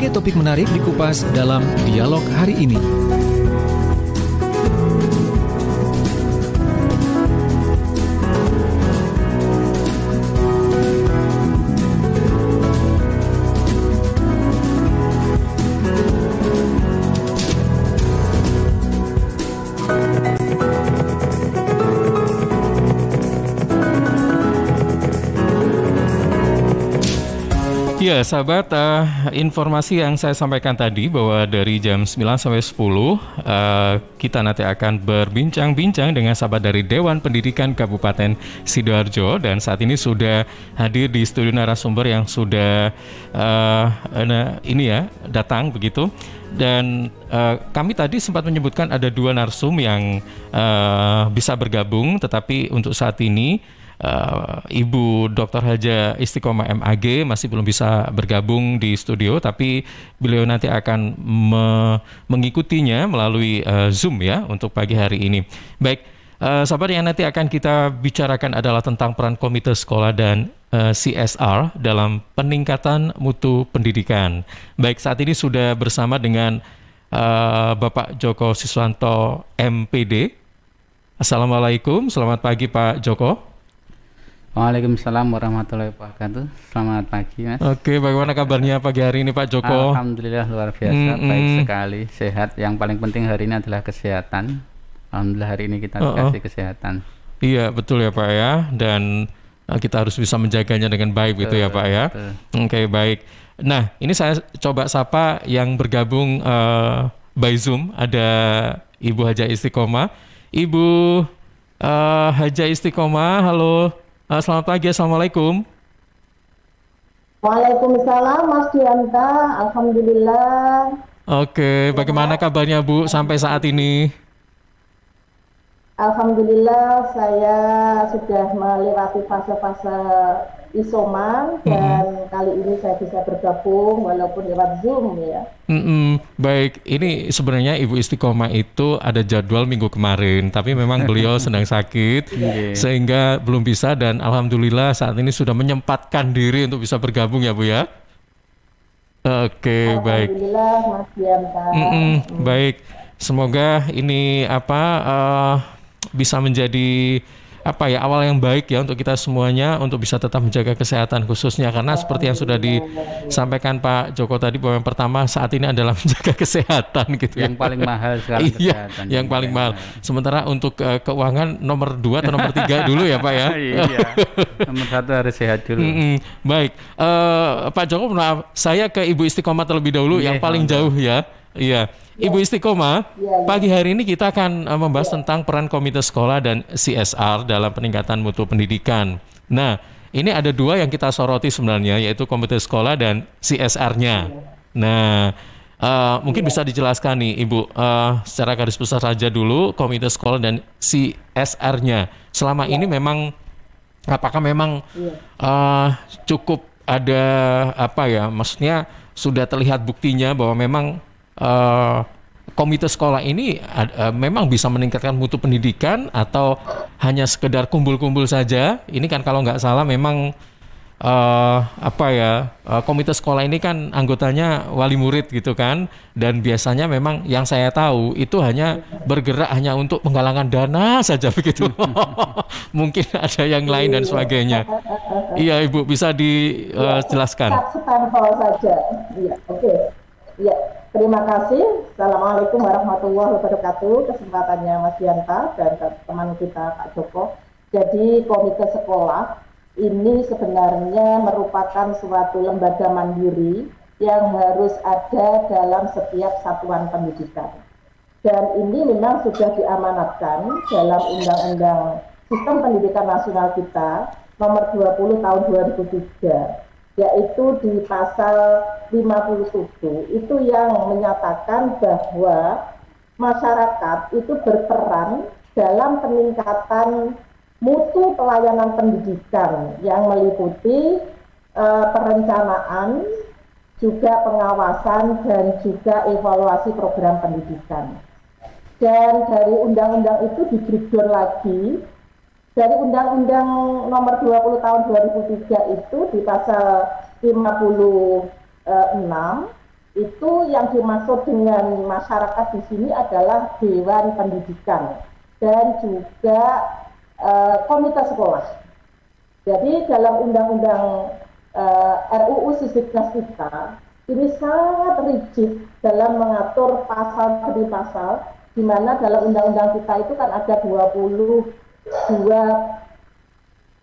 Berbagai topik menarik dikupas dalam dialog hari ini. Ya, sahabat, informasi yang saya sampaikan tadi bahwa dari jam 9 sampai 10 kita nanti akan berbincang-bincang dengan sahabat dari Dewan Pendidikan Kabupaten Sidoarjo, dan saat ini sudah hadir di studio narasumber yang sudah datang begitu. Dan kami tadi sempat menyebutkan ada 2 narsum yang bisa bergabung, tetapi untuk saat ini Ibu Dr. Haja Istiqomah MAG masih belum bisa bergabung di studio, tapi beliau nanti akan mengikutinya melalui Zoom ya untuk pagi hari ini. Baik, sahabat, yang nanti akan kita bicarakan adalah tentang peran komite sekolah dan CSR dalam peningkatan mutu pendidikan. Baik, saat ini sudah bersama dengan Bapak Joko Siswanto MPD. Assalamualaikum, selamat pagi Pak Joko. Waalaikumsalam warahmatullahi wabarakatuh. Selamat pagi, Mas. Oke, bagaimana kabarnya pagi hari ini Pak Joko? Alhamdulillah luar biasa, baik sekali, sehat. Yang paling penting hari ini adalah kesehatan. Alhamdulillah hari ini kita dikasih kesehatan. Iya, betul ya Pak ya. Dan kita harus bisa menjaganya dengan baik gitu ya Pak ya. Oke, baik. Nah, ini saya coba sapa yang bergabung by Zoom. Ada Ibu Haja Istiqomah. Ibu Haja Istiqomah, halo. Selamat pagi, Assalamualaikum. Waalaikumsalam Mas Dianta, Alhamdulillah. Oke, bagaimana kabarnya Bu sampai saat ini? Alhamdulillah saya sudah melewati fase-fase isoman dan kali ini saya bisa bergabung walaupun lewat Zoom ya. Baik, ini sebenarnya Ibu Istiqomah itu ada jadwal minggu kemarin, tapi memang beliau sedang sakit sehingga belum bisa, dan alhamdulillah saat ini sudah menyempatkan diri untuk bisa bergabung ya Bu ya. Oke, baik. Alhamdulillah Mas Dianta. Baik, semoga ini bisa menjadi awal yang baik ya untuk kita semuanya untuk bisa tetap menjaga kesehatan, khususnya karena seperti yang sudah disampaikan Pak Joko tadi bahwa yang pertama saat ini adalah menjaga kesehatan gitu. Yang paling mahal sekarang kesehatan. Yang paling mahal. Sementara untuk keuangan nomor 2 atau nomor 3 dulu ya Pak ya. Iya. Nomor 1 harus sehat dulu. Baik, Pak Joko, saya ke Ibu Istiqomah terlebih dahulu yang paling jauh ya. Iya. Ibu Istiqomah, pagi hari ini kita akan membahas tentang peran komite sekolah dan CSR dalam peningkatan mutu pendidikan. Nah, ini ada 2 yang kita soroti sebenarnya, yaitu komite sekolah dan CSR-nya. Nah, mungkin bisa dijelaskan nih Ibu, secara garis besar saja dulu komite sekolah dan CSR-nya. Selama ini memang, apakah memang cukup ada maksudnya sudah terlihat buktinya bahwa memang komite sekolah ini memang bisa meningkatkan mutu pendidikan atau hanya sekedar kumpul-kumpul saja? Ini kan kalau nggak salah memang komite sekolah ini kan anggotanya wali murid gitu kan, dan biasanya memang yang saya tahu itu hanya bergerak hanya untuk penggalangan dana saja begitu. Mungkin ada yang lain dan sebagainya. Iya Ibu, bisa dijelaskan? Sampel saja. Iya, oke. Iya. Terima kasih. Assalamualaikum warahmatullahi wabarakatuh. Kesempatannya Mas Dianta dan teman kita Pak Joko. Jadi komite sekolah ini sebenarnya merupakan suatu lembaga mandiri yang harus ada dalam setiap satuan pendidikan. Dan ini memang sudah diamanatkan dalam Undang-Undang Sistem Pendidikan Nasional kita nomor 20 tahun 2003. Yaitu di pasal 57 itu yang menyatakan bahwa masyarakat itu berperan dalam peningkatan mutu pelayanan pendidikan yang meliputi perencanaan, juga pengawasan dan juga evaluasi program pendidikan. Dan dari undang-undang itu di-breakdown lagi. Dari Undang-Undang nomor 20 tahun 2003 itu di pasal 56 Itu yang dimaksud dengan masyarakat di sini adalah Dewan Pendidikan dan juga komite sekolah. Jadi dalam undang-undang RUU Sisdiknas kita ini sangat rigid dalam mengatur pasal demi pasal, di mana dalam undang-undang kita itu kan ada 22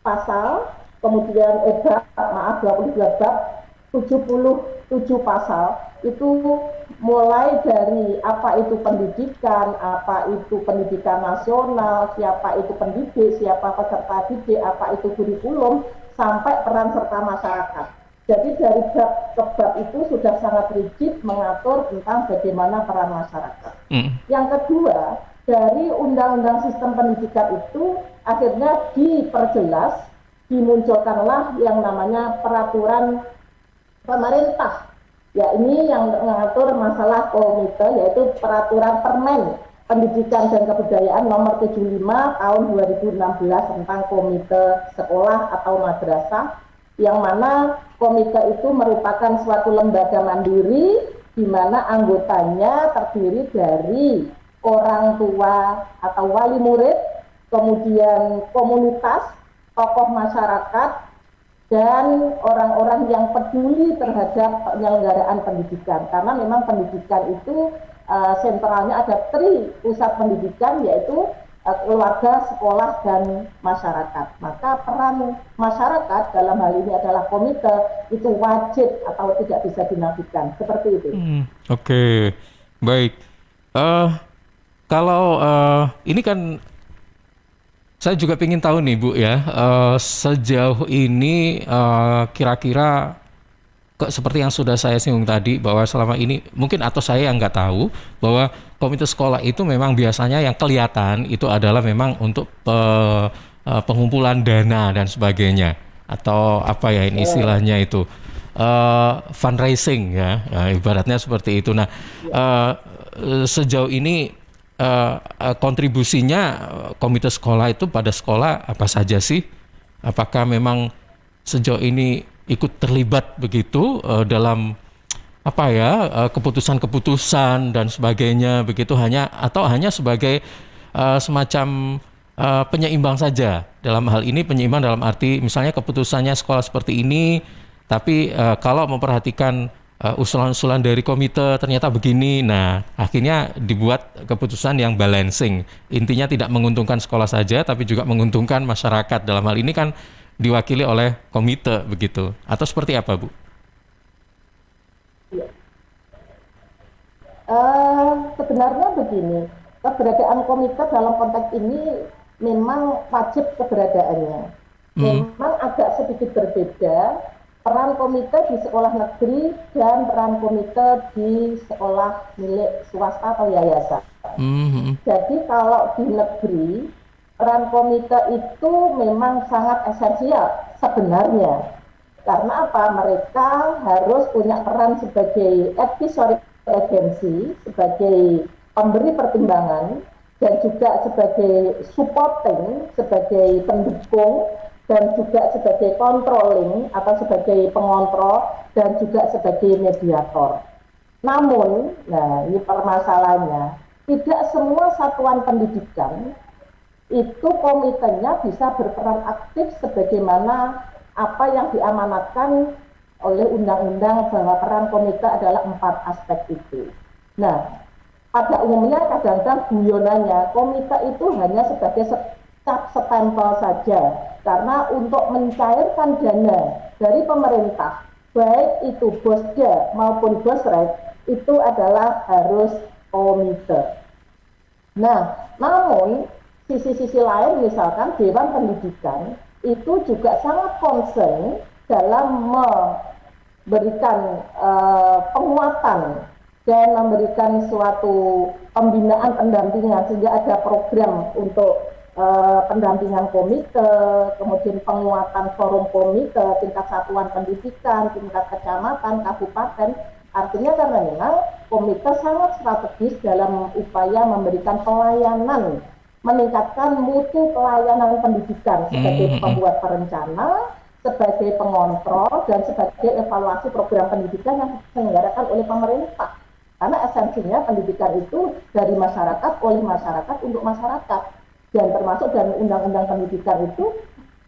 pasal, kemudian 22 bab, 77 pasal, itu mulai dari apa itu pendidikan, apa itu pendidikan nasional, siapa itu pendidik, siapa peserta didik, apa itu kurikulum, sampai peran serta masyarakat. Jadi dari bab ke bab itu sudah sangat rigid mengatur tentang bagaimana peran masyarakat. Yang kedua, dari Undang-Undang Sistem Pendidikan itu akhirnya diperjelas, dimunculkanlah yang namanya peraturan pemerintah. Ya, ini yang mengatur masalah komite, yaitu peraturan Permen Pendidikan dan Kebudayaan nomor 75 tahun 2016 tentang komite sekolah atau madrasah, yang mana komite itu merupakan suatu lembaga mandiri di mana anggotanya terdiri dari orang tua atau wali murid, kemudian komunitas, tokoh masyarakat, dan orang-orang yang peduli terhadap penyelenggaraan pendidikan. Karena memang pendidikan itu sentralnya ada 3 pusat pendidikan, yaitu keluarga, sekolah, dan masyarakat. Maka peran masyarakat dalam hal ini adalah komite itu wajib atau tidak bisa dinafikan. Seperti itu. Oke, baik. Kalau ini kan saya juga ingin tahu nih Bu ya, sejauh ini kira-kira seperti yang sudah saya singgung tadi, bahwa selama ini mungkin atau saya yang nggak tahu bahwa komite sekolah itu memang biasanya yang kelihatan itu adalah memang untuk pengumpulan dana dan sebagainya, atau apa ya ini istilahnya itu fundraising ya, ibaratnya seperti itu. Nah, sejauh ini kontribusinya komite sekolah itu pada sekolah apa saja sih? Apakah memang sejauh ini ikut terlibat begitu dalam apa ya keputusan-keputusan dan sebagainya begitu, hanya sebagai semacam penyeimbang saja? Dalam hal ini penyeimbang dalam arti misalnya keputusannya sekolah seperti ini, tapi kalau memperhatikan usulan-usulan dari komite ternyata begini, nah akhirnya dibuat keputusan yang balancing, intinya tidak menguntungkan sekolah saja tapi juga menguntungkan masyarakat. Dalam hal ini kan diwakili oleh komite begitu, atau seperti apa Bu? Sebenarnya begini, keberadaan komite dalam konteks ini memang wajib keberadaannya. Memang agak sedikit berbeda peran komite di sekolah negeri dan peran komite di sekolah milik swasta atau yayasan. Jadi kalau di negeri, peran komite itu memang sangat esensial sebenarnya. Karena apa? Mereka harus punya peran sebagai advisory agency, sebagai pemberi pertimbangan, dan juga sebagai supporting, sebagai pendukung, dan juga sebagai controlling atau sebagai pengontrol, dan juga sebagai mediator. Namun, nah ini permasalahannya, tidak semua satuan pendidikan itu komitenya bisa berperan aktif sebagaimana apa yang diamanatkan oleh undang-undang, bahwa peran komite adalah 4 aspek itu. Nah, pada umumnya kadang-kadang guyonannya komite itu hanya sebagai cap stempel saja, karena untuk mencairkan dana dari pemerintah, baik itu bosda maupun bosret, itu adalah harus komite. Nah, namun sisi-sisi lain, misalkan Dewan Pendidikan itu juga sangat concern dalam memberikan penguatan dan memberikan suatu pembinaan pendampingan, sehingga ada program untuk pendampingan komite, kemudian penguatan forum komite tingkat satuan pendidikan, tingkat kecamatan, kabupaten. Artinya karena memang komite sangat strategis dalam upaya memberikan pelayanan, meningkatkan mutu pelayanan pendidikan sebagai pembuat perencana, sebagai pengontrol dan sebagai evaluasi program pendidikan yang diselenggarakan oleh pemerintah. Karena esensinya pendidikan itu dari masyarakat, oleh masyarakat, untuk masyarakat. Dan termasuk dalam undang-undang pendidikan itu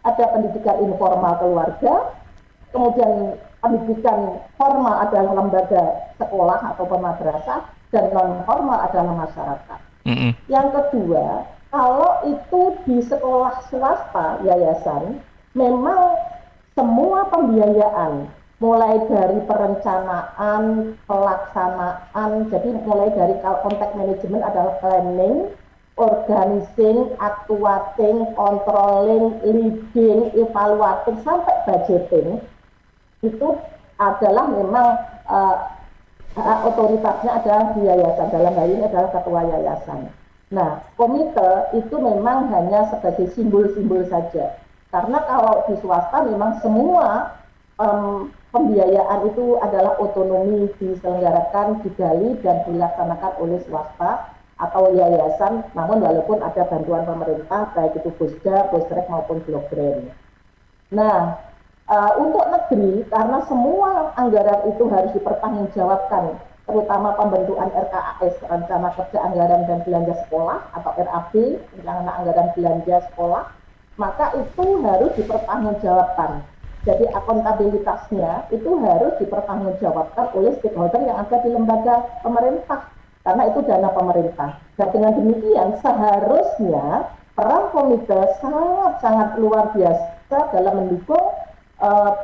ada pendidikan informal keluarga, kemudian pendidikan formal adalah lembaga sekolah atau madrasah, dan non formal adalah masyarakat. Yang kedua, kalau itu di sekolah swasta, yayasan, memang semua pembiayaan, mulai dari perencanaan, pelaksanaan, jadi mulai dari konteks manajemen adalah planning, organizing, actuating, controlling, leading, evaluating, sampai budgeting, itu adalah memang otoritasnya adalah di yayasan, dalam hal ini adalah ketua yayasan. Nah, komite itu memang hanya sebagai simbol-simbol saja, karena kalau di swasta memang semua pembiayaan itu adalah otonomi, diselenggarakan, digali, dan dilaksanakan oleh swasta atau yayasan, namun walaupun ada bantuan pemerintah, baik itu Bosda, Bosrek maupun Blok Grant. Nah, untuk negeri, karena semua anggaran itu harus dipertanggungjawabkan, terutama pembentukan RKAS, Rencana Kerja Anggaran dan Belanja Sekolah, atau RAB, Rencana Anggaran Belanja Sekolah, maka itu harus dipertanggungjawabkan. Jadi akuntabilitasnya itu harus dipertanggungjawabkan oleh stakeholder yang ada di lembaga pemerintah, karena itu dana pemerintah. Dan dengan demikian seharusnya peran komite sangat-sangat luar biasa dalam mendukung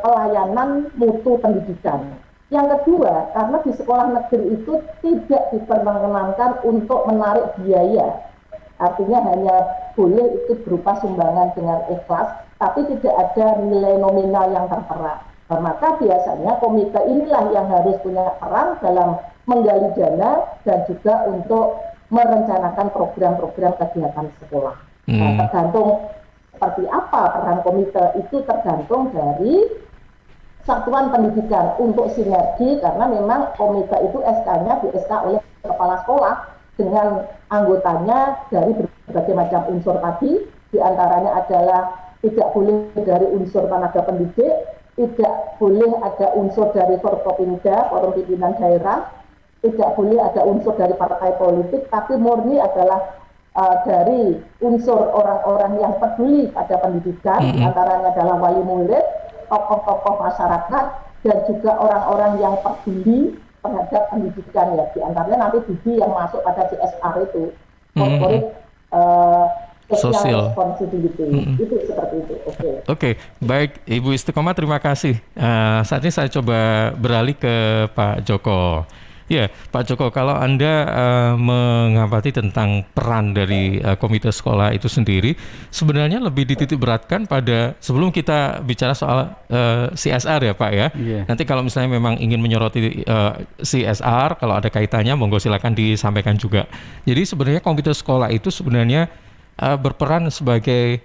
pelayanan mutu pendidikan. Yang kedua, karena di sekolah negeri itu tidak diperkenankan untuk menarik biaya, artinya hanya boleh itu berupa sumbangan dengan ikhlas, tapi tidak ada nilai nominal yang tertera. Nah, maka biasanya komite inilah yang harus punya peran dalam menggali dana dan juga untuk merencanakan program-program kegiatan sekolah. Nah, tergantung seperti apa peran komite itu tergantung dari satuan pendidikan untuk sinergi, karena memang komite itu SK-nya di-SK oleh kepala sekolah dengan anggotanya dari berbagai macam unsur tadi, diantaranya adalah tidak boleh dari unsur tenaga pendidik, tidak boleh ada unsur dari Forkopimda, Forum Pimpinan Daerah, tidak boleh ada unsur dari partai politik, tapi murni adalah dari unsur orang-orang yang peduli pada pendidikan, diantaranya adalah wali murid, tokoh-tokoh masyarakat, dan juga orang-orang yang peduli terhadap pendidikan, ya, diantaranya nanti Didi yang masuk pada CSR itu, corporate social responsibility, itu seperti itu. Oke, baik Ibu Istiqomah, terima kasih. Saat ini saya coba beralih ke Pak Joko. Ya, Pak Joko, kalau Anda mengamati tentang peran dari komite sekolah itu sendiri, sebenarnya lebih dititik beratkan pada, sebelum kita bicara soal CSR ya Pak ya, nanti kalau misalnya memang ingin menyoroti CSR, kalau ada kaitannya, monggo silakan disampaikan juga. Jadi sebenarnya komite sekolah itu sebenarnya berperan sebagai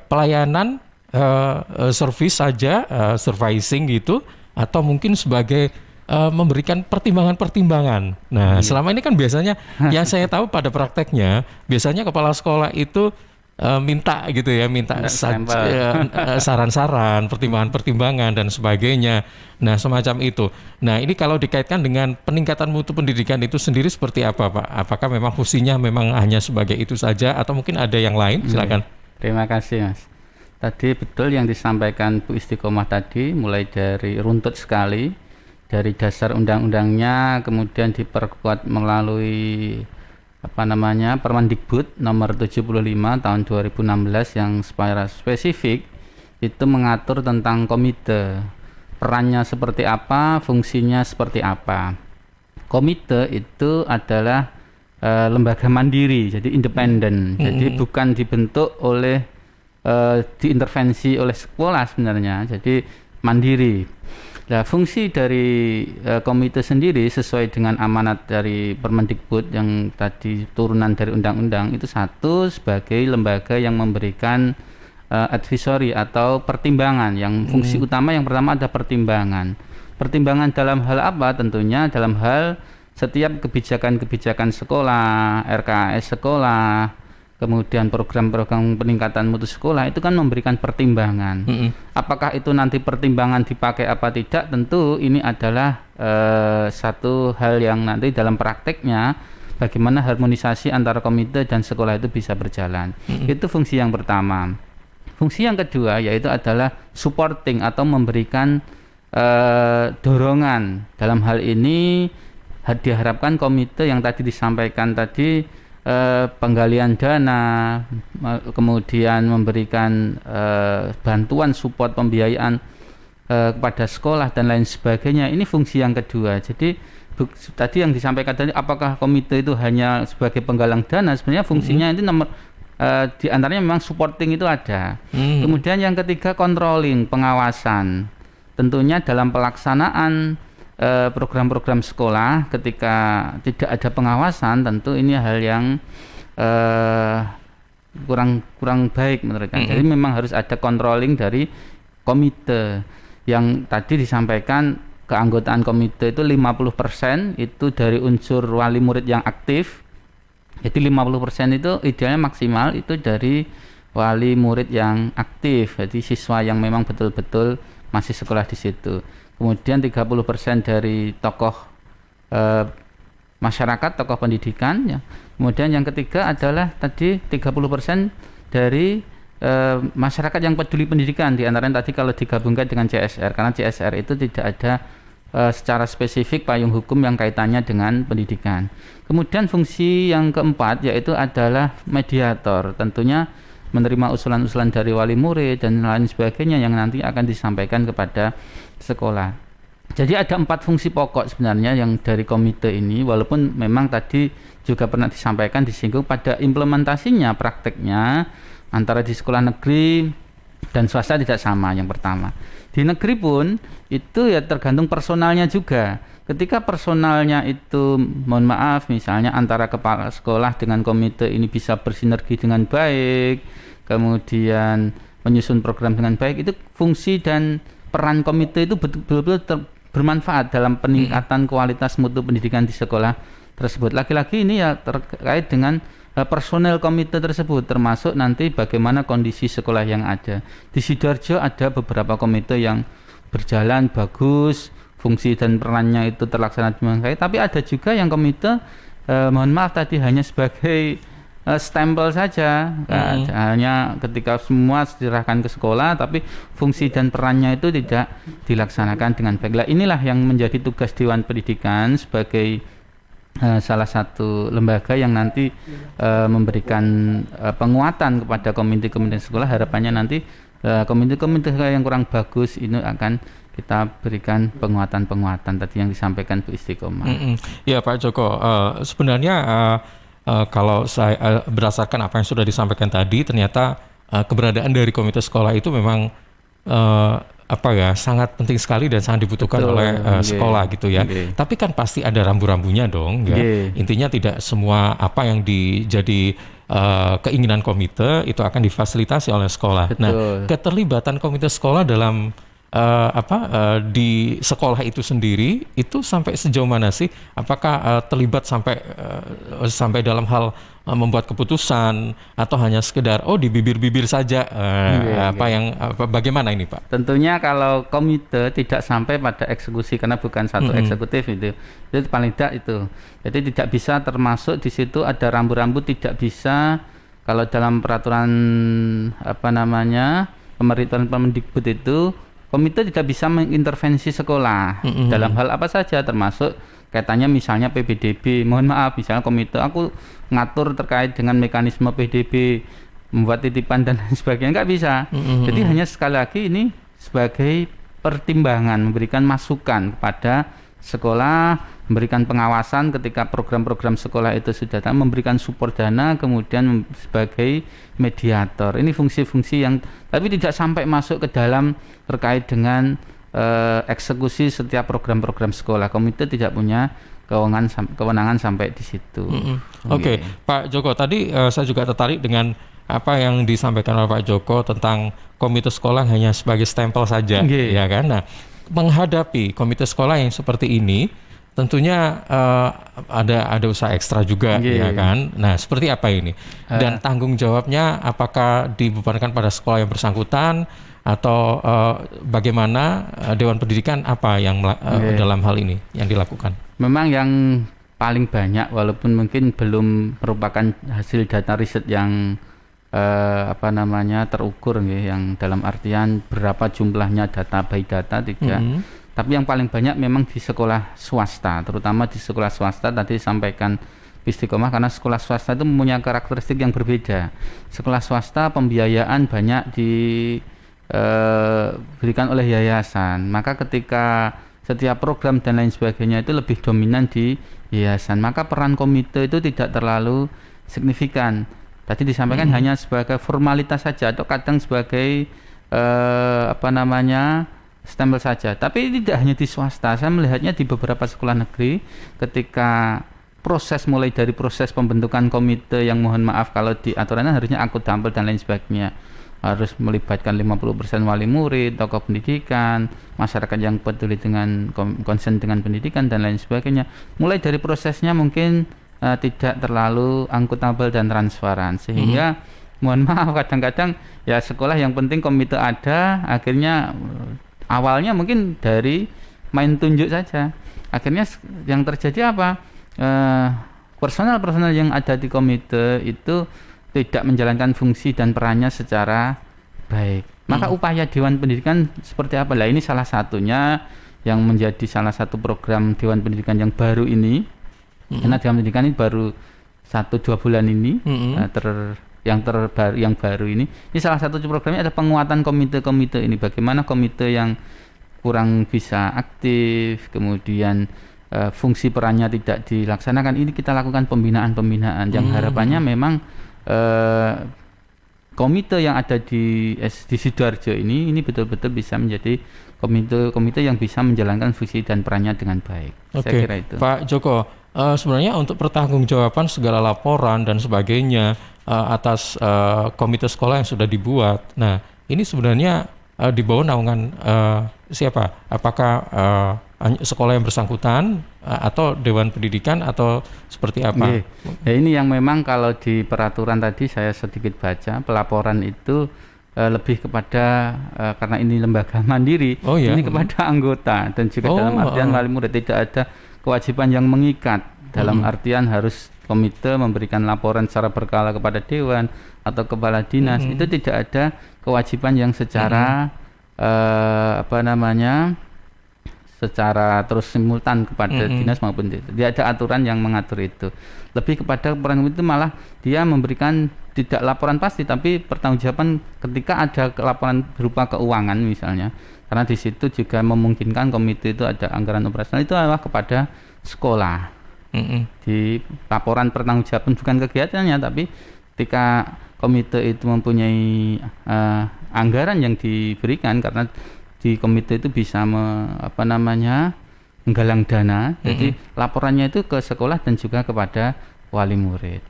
pelayanan service saja, supervising gitu, atau mungkin sebagai memberikan pertimbangan-pertimbangan. Nah, selama ini kan biasanya yang saya tahu pada prakteknya, biasanya kepala sekolah itu minta gitu ya, minta saran-saran, pertimbangan-pertimbangan dan sebagainya. Nah, semacam itu. Nah, ini kalau dikaitkan dengan peningkatan mutu pendidikan itu sendiri seperti apa, Pak? Apakah memang fungsinya memang hanya sebagai itu saja atau mungkin ada yang lain? Silakan. Terima kasih, Mas. Tadi betul yang disampaikan Bu Istiqomah tadi, mulai dari runtut sekali, dari dasar undang-undangnya, kemudian diperkuat melalui Permendikbud nomor 75 tahun 2016 yang secara spesifik itu mengatur tentang komite, perannya seperti apa, fungsinya seperti apa. Komite itu adalah lembaga mandiri, jadi independen, jadi bukan dibentuk oleh diintervensi oleh sekolah sebenarnya, jadi mandiri. Nah, fungsi dari komite sendiri sesuai dengan amanat dari Permendikbud yang tadi turunan dari undang-undang itu, satu, sebagai lembaga yang memberikan advisory atau pertimbangan. Yang fungsi utama yang pertama ada pertimbangan. Pertimbangan dalam hal apa? Tentunya dalam hal setiap kebijakan-kebijakan sekolah, RKAS sekolah, kemudian program-program peningkatan mutu sekolah itu kan memberikan pertimbangan. Apakah itu nanti pertimbangan dipakai apa tidak, tentu ini adalah satu hal yang nanti dalam prakteknya bagaimana harmonisasi antara komite dan sekolah itu bisa berjalan. Itu fungsi yang pertama. Fungsi yang kedua yaitu adalah supporting atau memberikan dorongan. Dalam hal ini diharapkan komite yang tadi disampaikan tadi, penggalian dana, kemudian memberikan bantuan support pembiayaan kepada sekolah dan lain sebagainya. Ini fungsi yang kedua. Jadi tadi yang disampaikan tadi, apakah komite itu hanya sebagai penggalang dana? Sebenarnya fungsinya itu di antaranya memang supporting itu ada. Kemudian yang ketiga controlling, pengawasan. Tentunya dalam pelaksanaan program-program sekolah ketika tidak ada pengawasan, tentu ini hal yang kurang baik menurut kami. Jadi memang harus ada controlling dari komite. Yang tadi disampaikan keanggotaan komite itu 50% itu dari unsur wali murid yang aktif. Jadi 50% itu idealnya maksimal itu dari wali murid yang aktif. Jadi siswa yang memang betul-betul masih sekolah di situ. Kemudian 30% dari tokoh masyarakat, tokoh pendidikan ya. Kemudian yang ketiga adalah tadi 30% dari masyarakat yang peduli pendidikan, di antaranya tadi kalau digabungkan dengan CSR, karena CSR itu tidak ada secara spesifik payung hukum yang kaitannya dengan pendidikan. Kemudian fungsi yang keempat yaitu adalah mediator, tentunya menerima usulan-usulan dari wali murid dan lain sebagainya yang nanti akan disampaikan kepada sekolah. Jadi ada 4 fungsi pokok sebenarnya yang dari komite ini, walaupun memang tadi juga pernah disampaikan, disinggung pada implementasinya, prakteknya antara di sekolah negeri dan swasta tidak sama. Yang pertama, di negeri pun itu ya tergantung personalnya juga. Ketika personalnya itu, mohon maaf, misalnya antara kepala sekolah dengan komite ini bisa bersinergi dengan baik, kemudian menyusun program dengan baik, itu fungsi dan peran komite itu betul-betul bermanfaat dalam peningkatan kualitas mutu pendidikan di sekolah tersebut. Lagi-lagi ini ya terkait dengan personel komite tersebut, termasuk nanti bagaimana kondisi sekolah yang ada. Di Sidoarjo ada beberapa komite yang berjalan bagus, fungsi dan perannya itu terlaksana dengan baik, tapi ada juga yang komite mohon maaf tadi hanya sebagai stempel saja, hanya ketika semua diserahkan ke sekolah, tapi fungsi dan perannya itu tidak dilaksanakan dengan baik. Nah, inilah yang menjadi tugas Dewan Pendidikan sebagai salah satu lembaga yang nanti memberikan penguatan kepada komite-komite sekolah. Harapannya nanti komite-komite yang kurang bagus ini akan kita berikan penguatan-penguatan tadi yang disampaikan Bu Istiqomah. Ya Pak Joko, sebenarnya kalau saya berdasarkan apa yang sudah disampaikan tadi, ternyata keberadaan dari komite sekolah itu memang sangat penting sekali dan sangat dibutuhkan oleh sekolah gitu ya. Tapi kan pasti ada rambu-rambunya dong ya. Intinya tidak semua apa yang jadi keinginan komite itu akan difasilitasi oleh sekolah. Betul. Nah, keterlibatan komite sekolah dalam di sekolah itu sendiri itu sampai sejauh mana sih? Apakah terlibat sampai dalam hal membuat keputusan atau hanya sekedar di bibir-bibir saja? Bagaimana ini Pak? Tentunya kalau komite tidak sampai pada eksekusi karena bukan satu eksekutif itu paling tidak itu. Jadi tidak bisa termasuk di situ ada rambu-rambu, tidak bisa kalau dalam peraturan pemerintahan Permendikbud itu komite tidak bisa mengintervensi sekolah dalam hal apa saja, termasuk kaitannya misalnya PPDB. Mohon maaf, misalnya komite aku ngatur terkait dengan mekanisme PDB, membuat titipan dan lain sebagainya, nggak bisa. Jadi hanya sekali lagi ini sebagai pertimbangan, memberikan masukan kepada sekolah, memberikan pengawasan ketika program-program sekolah itu sudah memberikan support dana, kemudian sebagai mediator. Ini fungsi-fungsi yang tapi tidak sampai masuk ke dalam terkait dengan eksekusi setiap program-program sekolah. Komite tidak punya kewenangan sampai di situ. Oke. Pak Joko, tadi saya juga tertarik dengan apa yang disampaikan oleh Pak Joko tentang komite sekolah hanya sebagai stempel saja, ya kan? Nah, menghadapi komite sekolah yang seperti ini, tentunya ada usaha ekstra juga, ya kan. Nah, seperti apa ini? Dan tanggung jawabnya apakah dibebankan pada sekolah yang bersangkutan atau bagaimana Dewan Pendidikan apa yang dalam hal ini yang dilakukan? Memang yang paling banyak, walaupun mungkin belum merupakan hasil data riset yang terukur, yang dalam artian berapa jumlahnya data by data tidak. Tapi yang paling banyak memang di sekolah swasta, terutama di sekolah swasta tadi disampaikan Istiqomah, karena sekolah swasta itu mempunyai karakteristik yang berbeda. Sekolah swasta pembiayaan banyak diberikan oleh yayasan, maka ketika setiap program dan lain sebagainya itu lebih dominan di yayasan, maka peran komite itu tidak terlalu signifikan. Tadi disampaikan hanya sebagai formalitas saja atau kadang sebagai stempel saja. Tapi tidak hanya di swasta, saya melihatnya di beberapa sekolah negeri ketika mulai dari proses pembentukan komite yang mohon maaf kalau di aturannya harusnya akuntabel dan lain sebagainya, harus melibatkan 50% wali murid, tokoh pendidikan, masyarakat yang peduli dengan concern dengan pendidikan dan lain sebagainya. Mulai dari prosesnya mungkin tidak terlalu akuntabel dan transparan, sehingga mohon maaf kadang-kadang ya sekolah yang penting komite ada, akhirnya awalnya mungkin dari main tunjuk saja. Akhirnya yang terjadi apa? Personal yang ada di komite itu tidak menjalankan fungsi dan perannya secara baik. Maka upaya Dewan Pendidikan seperti apa? Lah ini salah satunya yang menjadi salah satu program Dewan Pendidikan yang baru ini. Karena Dewan Pendidikan ini baru 1-2 bulan ini yang baru ini. Ini salah satu programnya ada penguatan komite-komite ini. Bagaimana komite yang kurang bisa aktif, kemudian fungsi perannya tidak dilaksanakan, ini kita lakukan pembinaan yang harapannya memang komite yang ada di Sidoarjo ini betul-betul bisa menjadi komite yang bisa menjalankan fungsi dan perannya dengan baik. Saya kira itu. Pak Joko, sebenarnya untuk pertanggungjawaban segala laporan dan sebagainya atas komite sekolah yang sudah dibuat, nah ini sebenarnya di bawah naungan siapa? Apakah sekolah yang bersangkutan atau Dewan Pendidikan atau seperti apa? Ya, ini yang memang kalau di peraturan tadi saya sedikit baca, pelaporan itu lebih kepada karena ini lembaga mandiri, ini kepada anggota dan juga dalam artian wali murid, tidak ada kewajiban yang mengikat dalam artian harus komite memberikan laporan secara berkala kepada dewan atau kepala dinas. Itu tidak ada kewajiban yang secara secara terus simultan kepada dinas maupun tidak ada aturan yang mengatur itu. Lebih kepada peran itu malah dia memberikan tidak laporan pasti tapi pertanggungjawaban ketika ada laporan berupa keuangan misalnya, karena di situ juga memungkinkan komite itu ada anggaran operasional, itu adalah kepada sekolah. Di laporan pertanggungjawaban bukan kegiatannya, tapi ketika komite itu mempunyai anggaran yang diberikan, karena di komite itu bisa menggalang dana, jadi laporannya itu ke sekolah dan juga kepada wali murid.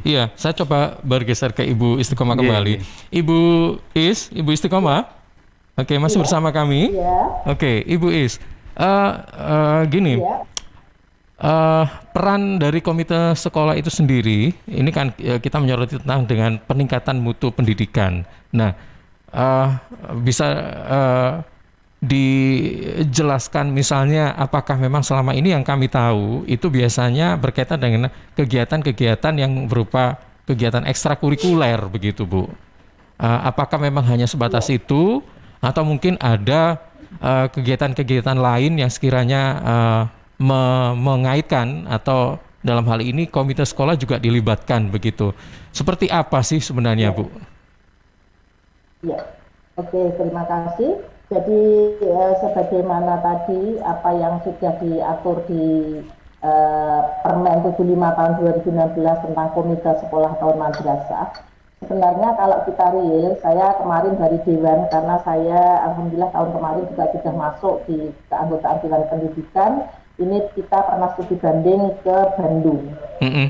Iya, saya coba bergeser ke Ibu Istiqomah kembali. Ibu Istiqomah, masih bersama kami. Ibu Is, gini. Peran dari komite sekolah itu sendiri, ini kan kita menyoroti tentang dengan peningkatan mutu pendidikan. Nah, bisa dijelaskan misalnya apakah memang selama ini yang kami tahu itu biasanya berkaitan dengan kegiatan-kegiatan yang berupa kegiatan ekstrakurikuler begitu, Bu? Apakah memang hanya sebatas itu atau mungkin ada kegiatan-kegiatan lain yang sekiranya mengaitkan atau dalam hal ini komite sekolah juga dilibatkan begitu? Seperti apa sih sebenarnya, Bu? Terima kasih. Jadi sebagaimana tadi apa yang sudah diatur di Permen 75 tahun 2016 tentang komite sekolah tahun madrasah, sebenarnya kalau kita real, saya kemarin dari Dewan, karena saya alhamdulillah tahun kemarin juga sudah masuk di keanggotaan Dewan Pendidikan. Ini kita pernah studi banding ke Bandung.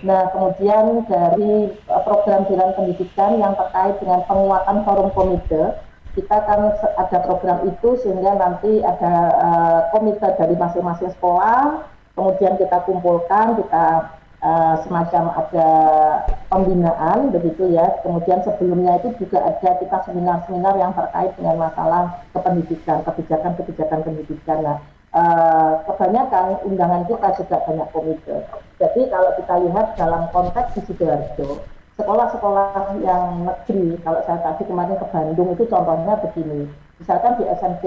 Nah, kemudian dari program Dewan Pendidikan yang terkait dengan penguatan forum komite, kita kan ada program itu sehingga nanti ada komite dari masing-masing sekolah, kemudian kita kumpulkan, kita semacam ada pembinaan begitu ya. Kemudian sebelumnya itu juga ada kita seminar-seminar yang terkait dengan masalah kependidikan, kebijakan pendidikan. Nah, kebanyakan undangan kita juga banyak komite. Jadi kalau kita lihat dalam konteks di Sidoarjo, sekolah-sekolah yang negeri, kalau saya tadi kemarin ke Bandung itu contohnya begini, misalkan di SMP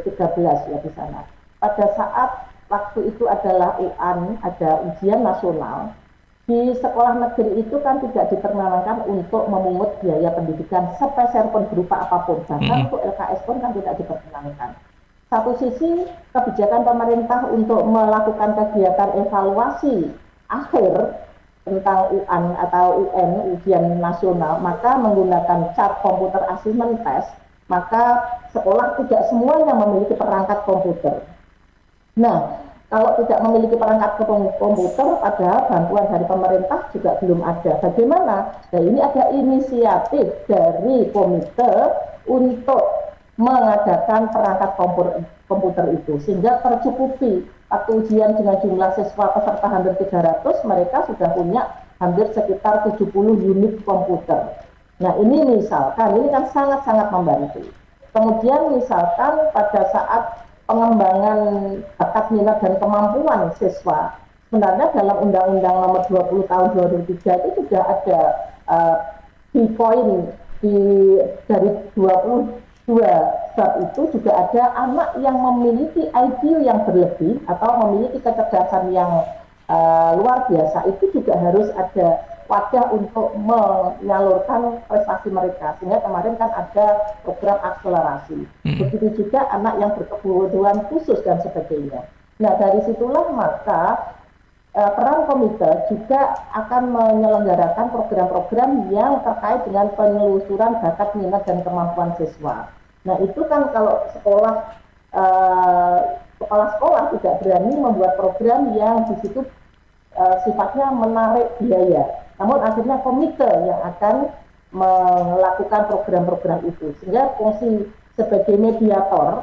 13 ya di sana, pada saat waktu itu adalah UAN, ada ujian nasional, di sekolah negeri itu kan tidak diperkenankan untuk memungut biaya pendidikan sepeser pun berupa apapun, bahkan untuk LKS pun kan tidak diperkenankan. Satu sisi kebijakan pemerintah untuk melakukan kegiatan evaluasi akhir tentang UAN atau UN, ujian nasional, maka menggunakan chart komputer assessment test, maka sekolah tidak semuanya memiliki perangkat komputer. Nah, kalau tidak memiliki perangkat komputer, padahal bantuan dari pemerintah juga belum ada. Bagaimana? Nah, ini ada inisiatif dari komite untuk mengadakan perangkat komputer itu, sehingga tercukupi. Waktu ujian dengan jumlah siswa peserta hampir 300, mereka sudah punya hampir sekitar 70 unit komputer. Nah, ini misalkan, ini kan sangat-sangat membantu. Kemudian misalkan pada saat pengembangan bakat minat dan kemampuan siswa, sebenarnya dalam Undang-Undang Nomor 20 Tahun 2003 itu sudah ada di poin dari 22 bab itu juga ada anak yang memiliki IQ yang berlebih atau memiliki kecerdasan yang luar biasa, itu juga harus ada wadah untuk menyalurkan prestasi mereka, sehingga kemarin kan ada program akselerasi. Begitu juga anak yang berkebutuhan khusus dan sebagainya. Nah, dari situlah maka peran komite juga akan menyelenggarakan program-program yang terkait dengan penelusuran bakat minat dan kemampuan siswa. Nah, itu kan kalau kepala sekolah tidak berani membuat program yang di situ sifatnya menarik biaya. Namun akhirnya komite yang akan melakukan program-program itu, sehingga fungsi sebagai mediator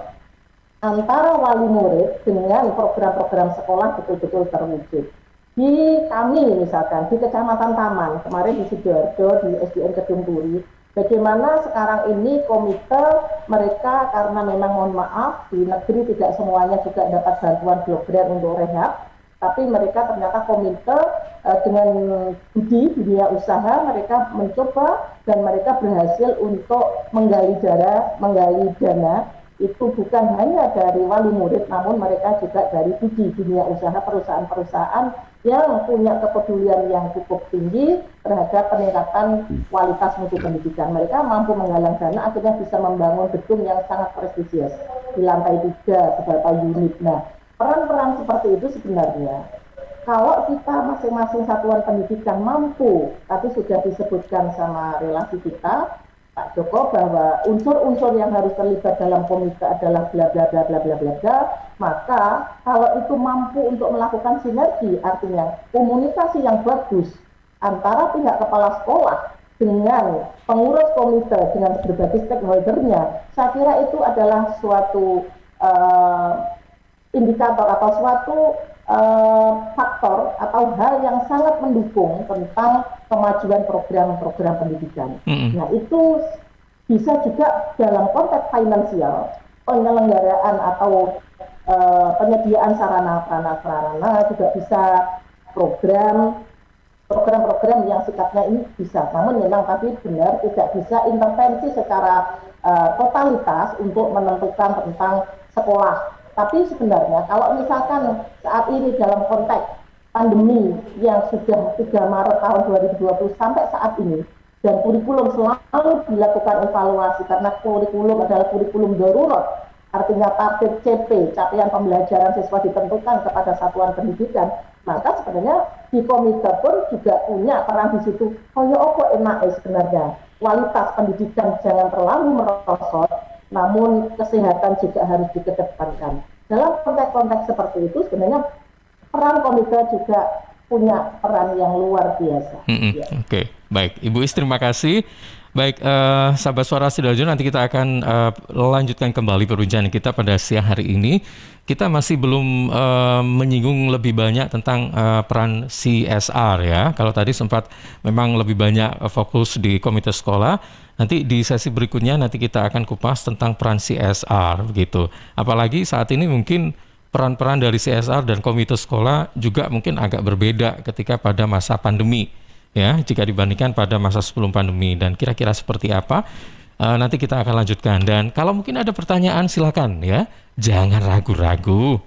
antara wali murid dengan program-program sekolah betul-betul terwujud. Di kami misalkan di Kecamatan Taman, kemarin di Sidoarjo, di SDN Kedung Turi, bagaimana sekarang ini komite mereka karena memang mohon maaf di negeri tidak semuanya juga dapat bantuan blok grant untuk rehab, tapi mereka ternyata komite dengan budi dunia usaha mereka mencoba dan mereka berhasil untuk menggali dana itu bukan hanya dari wali murid, namun mereka juga dari budi dunia usaha, perusahaan-perusahaan yang punya kepedulian yang cukup tinggi terhadap peningkatan kualitas mutu pendidikan. Mereka mampu menggalang dana, akhirnya bisa membangun gedung yang sangat prestisius di lantai 3 beberapa unit. Nah, peran-peran seperti itu sebenarnya kalau kita masing-masing satuan pendidikan mampu, tadi sudah disebutkan sama relasi kita Pak Joko bahwa unsur-unsur yang harus terlibat dalam komite adalah bla bla bla bla bla bla bla, maka kalau itu mampu untuk melakukan sinergi, artinya komunikasi yang bagus antara pihak kepala sekolah dengan pengurus komite dengan berbagai stakeholdernya, saya kira itu adalah suatu indikator atau suatu faktor atau hal yang sangat mendukung tentang kemajuan program-program pendidikan. Nah, itu bisa juga dalam konteks finansial, penyelenggaraan atau penyediaan sarana prasarana juga bisa program-program yang sifatnya ini bisa. Namun memang tadi benar tidak bisa intervensi secara totalitas untuk menentukan tentang sekolah. Tapi sebenarnya kalau misalkan saat ini dalam konteks pandemi yang sudah 3 Maret tahun 2020 sampai saat ini, dan kurikulum selalu dilakukan evaluasi karena kurikulum adalah kurikulum darurat, artinya target CP, capaian pembelajaran siswa ditentukan kepada satuan pendidikan, maka sebenarnya di komite pun juga punya peran di situ. Kaya apa enak sebenarnya, kualitas pendidikan jangan terlalu merosot, namun kesehatan juga harus dikedepankan. Dalam konteks-konteks seperti itu sebenarnya peran komite juga punya peran yang luar biasa. Ya. Oke, baik. Ibu Is, terima kasih. Baik, sahabat Suara Sidoarjo, nanti kita akan lanjutkan kembali perbincangan kita pada siang hari ini. Kita masih belum menyinggung lebih banyak tentang peran CSR ya. Kalau tadi sempat memang lebih banyak fokus di komite sekolah, nanti di sesi berikutnya nanti kita akan kupas tentang peran CSR begitu. Apalagi saat ini mungkin peran-peran dari CSR dan komite sekolah juga mungkin agak berbeda ketika pada masa pandemi. Ya, jika dibandingkan pada masa sebelum pandemi, dan kira-kira seperti apa nanti kita akan lanjutkan. Dan kalau mungkin ada pertanyaan silakan ya, jangan ragu-ragu.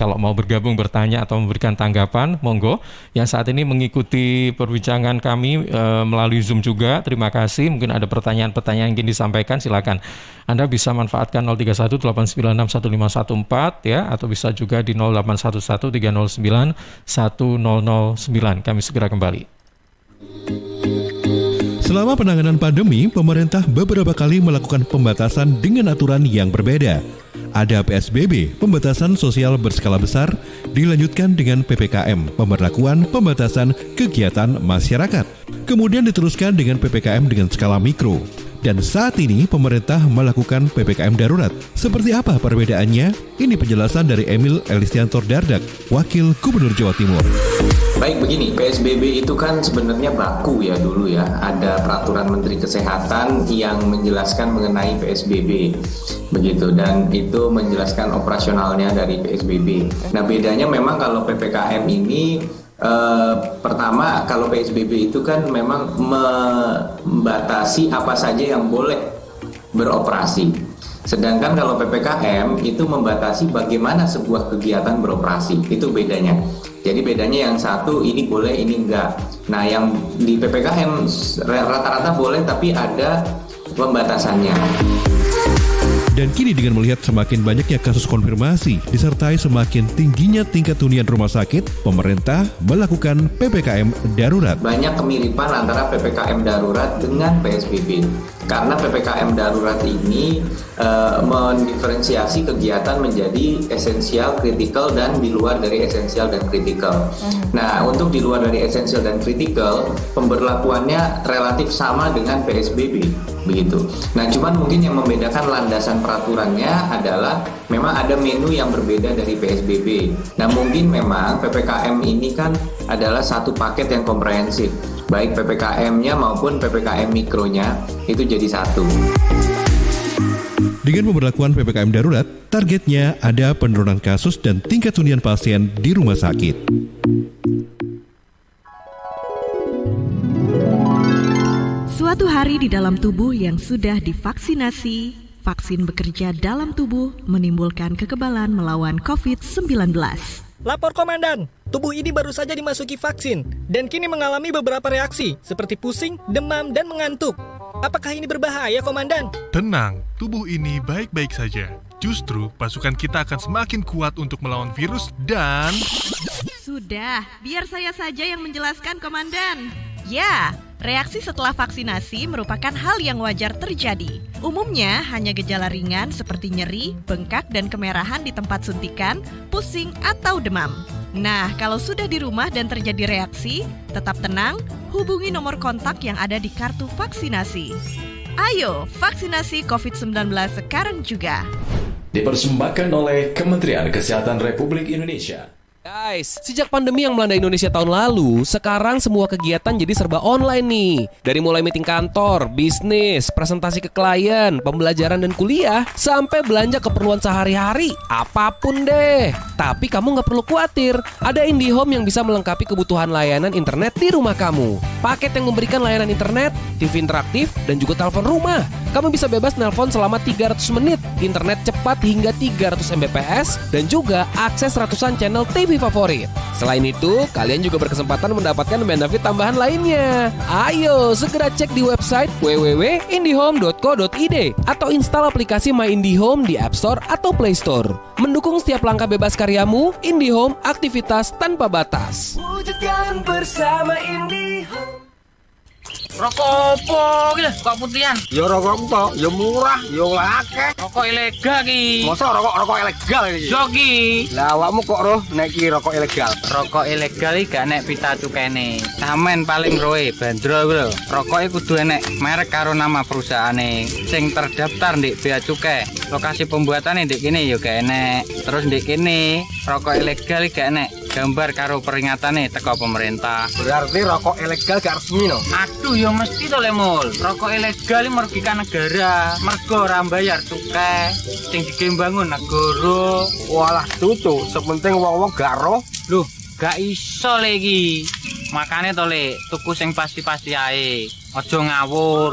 Kalau mau bergabung, bertanya atau memberikan tanggapan, monggo. Yang saat ini mengikuti perbincangan kami melalui Zoom juga, terima kasih. Mungkin ada pertanyaan-pertanyaan yang ingin disampaikan, silakan. Anda bisa manfaatkan 031-896-1514 ya, atau bisa juga di 0811-309-1009. Kami segera kembali. Selama penanganan pandemi, pemerintah beberapa kali melakukan pembatasan dengan aturan yang berbeda. Ada PSBB, pembatasan sosial berskala besar, dilanjutkan dengan PPKM, pemberlakuan pembatasan kegiatan masyarakat. Kemudian diteruskan dengan PPKM dengan skala mikro. Dan saat ini pemerintah melakukan PPKM darurat. Seperti apa perbedaannya? Ini penjelasan dari Emil Elistiantor Dardak, Wakil Gubernur Jawa Timur. Baik, begini, PSBB itu kan sebenarnya baku ya dulu ya. Ada peraturan Menteri Kesehatan yang menjelaskan mengenai PSBB. Begitu, dan itu menjelaskan operasionalnya dari PSBB. Nah, bedanya memang kalau PPKM ini pertama, kalau PSBB itu kan memang membatasi apa saja yang boleh beroperasi. Sedangkan kalau PPKM itu membatasi bagaimana sebuah kegiatan beroperasi. Itu bedanya. Jadi bedanya yang satu ini boleh, ini enggak. Nah, yang di PPKM rata-rata boleh tapi ada pembatasannya. Dan kini dengan melihat semakin banyaknya kasus konfirmasi, disertai semakin tingginya tingkat hunian rumah sakit, pemerintah melakukan PPKM darurat. Banyak kemiripan antara PPKM darurat dengan PSBB. Karena PPKM darurat ini mendiferensiasi kegiatan menjadi esensial, kritikal, dan di luar dari esensial dan kritikal. Nah, untuk di luar dari esensial dan kritikal, pemberlakuannya relatif sama dengan PSBB. Begitu. Nah, cuman mungkin yang membedakan landasan peraturannya adalah memang ada menu yang berbeda dari PSBB. Nah, mungkin memang PPKM ini kan adalah satu paket yang komprehensif. Baik PPKM-nya maupun PPKM mikronya itu jadi satu. Dengan pemberlakuan PPKM darurat, targetnya ada penurunan kasus dan tingkat hunian pasien di rumah sakit. Suatu hari di dalam tubuh yang sudah divaksinasi, vaksin bekerja dalam tubuh menimbulkan kekebalan melawan COVID-19. Lapor Komandan, tubuh ini baru saja dimasuki vaksin dan kini mengalami beberapa reaksi seperti pusing, demam, dan mengantuk. Apakah ini berbahaya, Komandan? Tenang, tubuh ini baik-baik saja. Justru pasukan kita akan semakin kuat untuk melawan virus dan... Sudah, biar saya saja yang menjelaskan, Komandan. Ya, reaksi setelah vaksinasi merupakan hal yang wajar terjadi. Umumnya hanya gejala ringan seperti nyeri, bengkak, dan kemerahan di tempat suntikan, pusing, atau demam. Nah, kalau sudah di rumah dan terjadi reaksi, tetap tenang, hubungi nomor kontak yang ada di kartu vaksinasi. Ayo, vaksinasi COVID-19 sekarang juga. Dipersembahkan oleh Kementerian Kesehatan Republik Indonesia. Guys, sejak pandemi yang melanda Indonesia tahun lalu, sekarang semua kegiatan jadi serba online nih. Dari mulai meeting kantor, bisnis, presentasi ke klien, pembelajaran dan kuliah, sampai belanja keperluan sehari-hari, apapun deh. Tapi kamu nggak perlu khawatir, ada IndiHome yang bisa melengkapi kebutuhan layanan internet di rumah kamu. Paket yang memberikan layanan internet, TV interaktif, dan juga telepon rumah. Kamu bisa bebas nelpon selama 300 menit, internet cepat hingga 300 Mbps, dan juga akses ratusan channel TV favorit. Selain itu, kalian juga berkesempatan mendapatkan benefit tambahan lainnya. Ayo, segera cek di website www.indihome.co.id atau install aplikasi My IndiHome di App Store atau Play Store. Mendukung setiap langkah bebas karyamu, IndiHome, aktivitas tanpa batas. Wujudkan bersama IndiHome. Rokok opo iki kok putihan? Ya rokok tok, ya murah, ya akeh. Rokok ilegal ki. Masa rokok ilegal iki? Yo ki. Lah awakmu kok roh nek iki rokok ilegal? Rokok ilegal iki gak nek pita cukene. Samen paling roe bandro iku lho. Rokoke kudu enek merek karo nama perusahaane sing terdaftar ndek bea cukai. Lokasi pembuatane ndek kene ya gak enek. Terus ndek kene rokok ilegal iki gak enek gambar karo peringatane teko pemerintah. Berarti rokok ilegal gak resmi no? Aduh ya mesti to Lemul. Rokok ilegal iki merugikan negara. Mergo ora mbayar cukai sing digembangun negara. Walah tutu, sepenting wong-wong gak roh. Loh, gak iso lagi. Makane to Le, tuku sing pasti-pasti ae. Aja ngawur.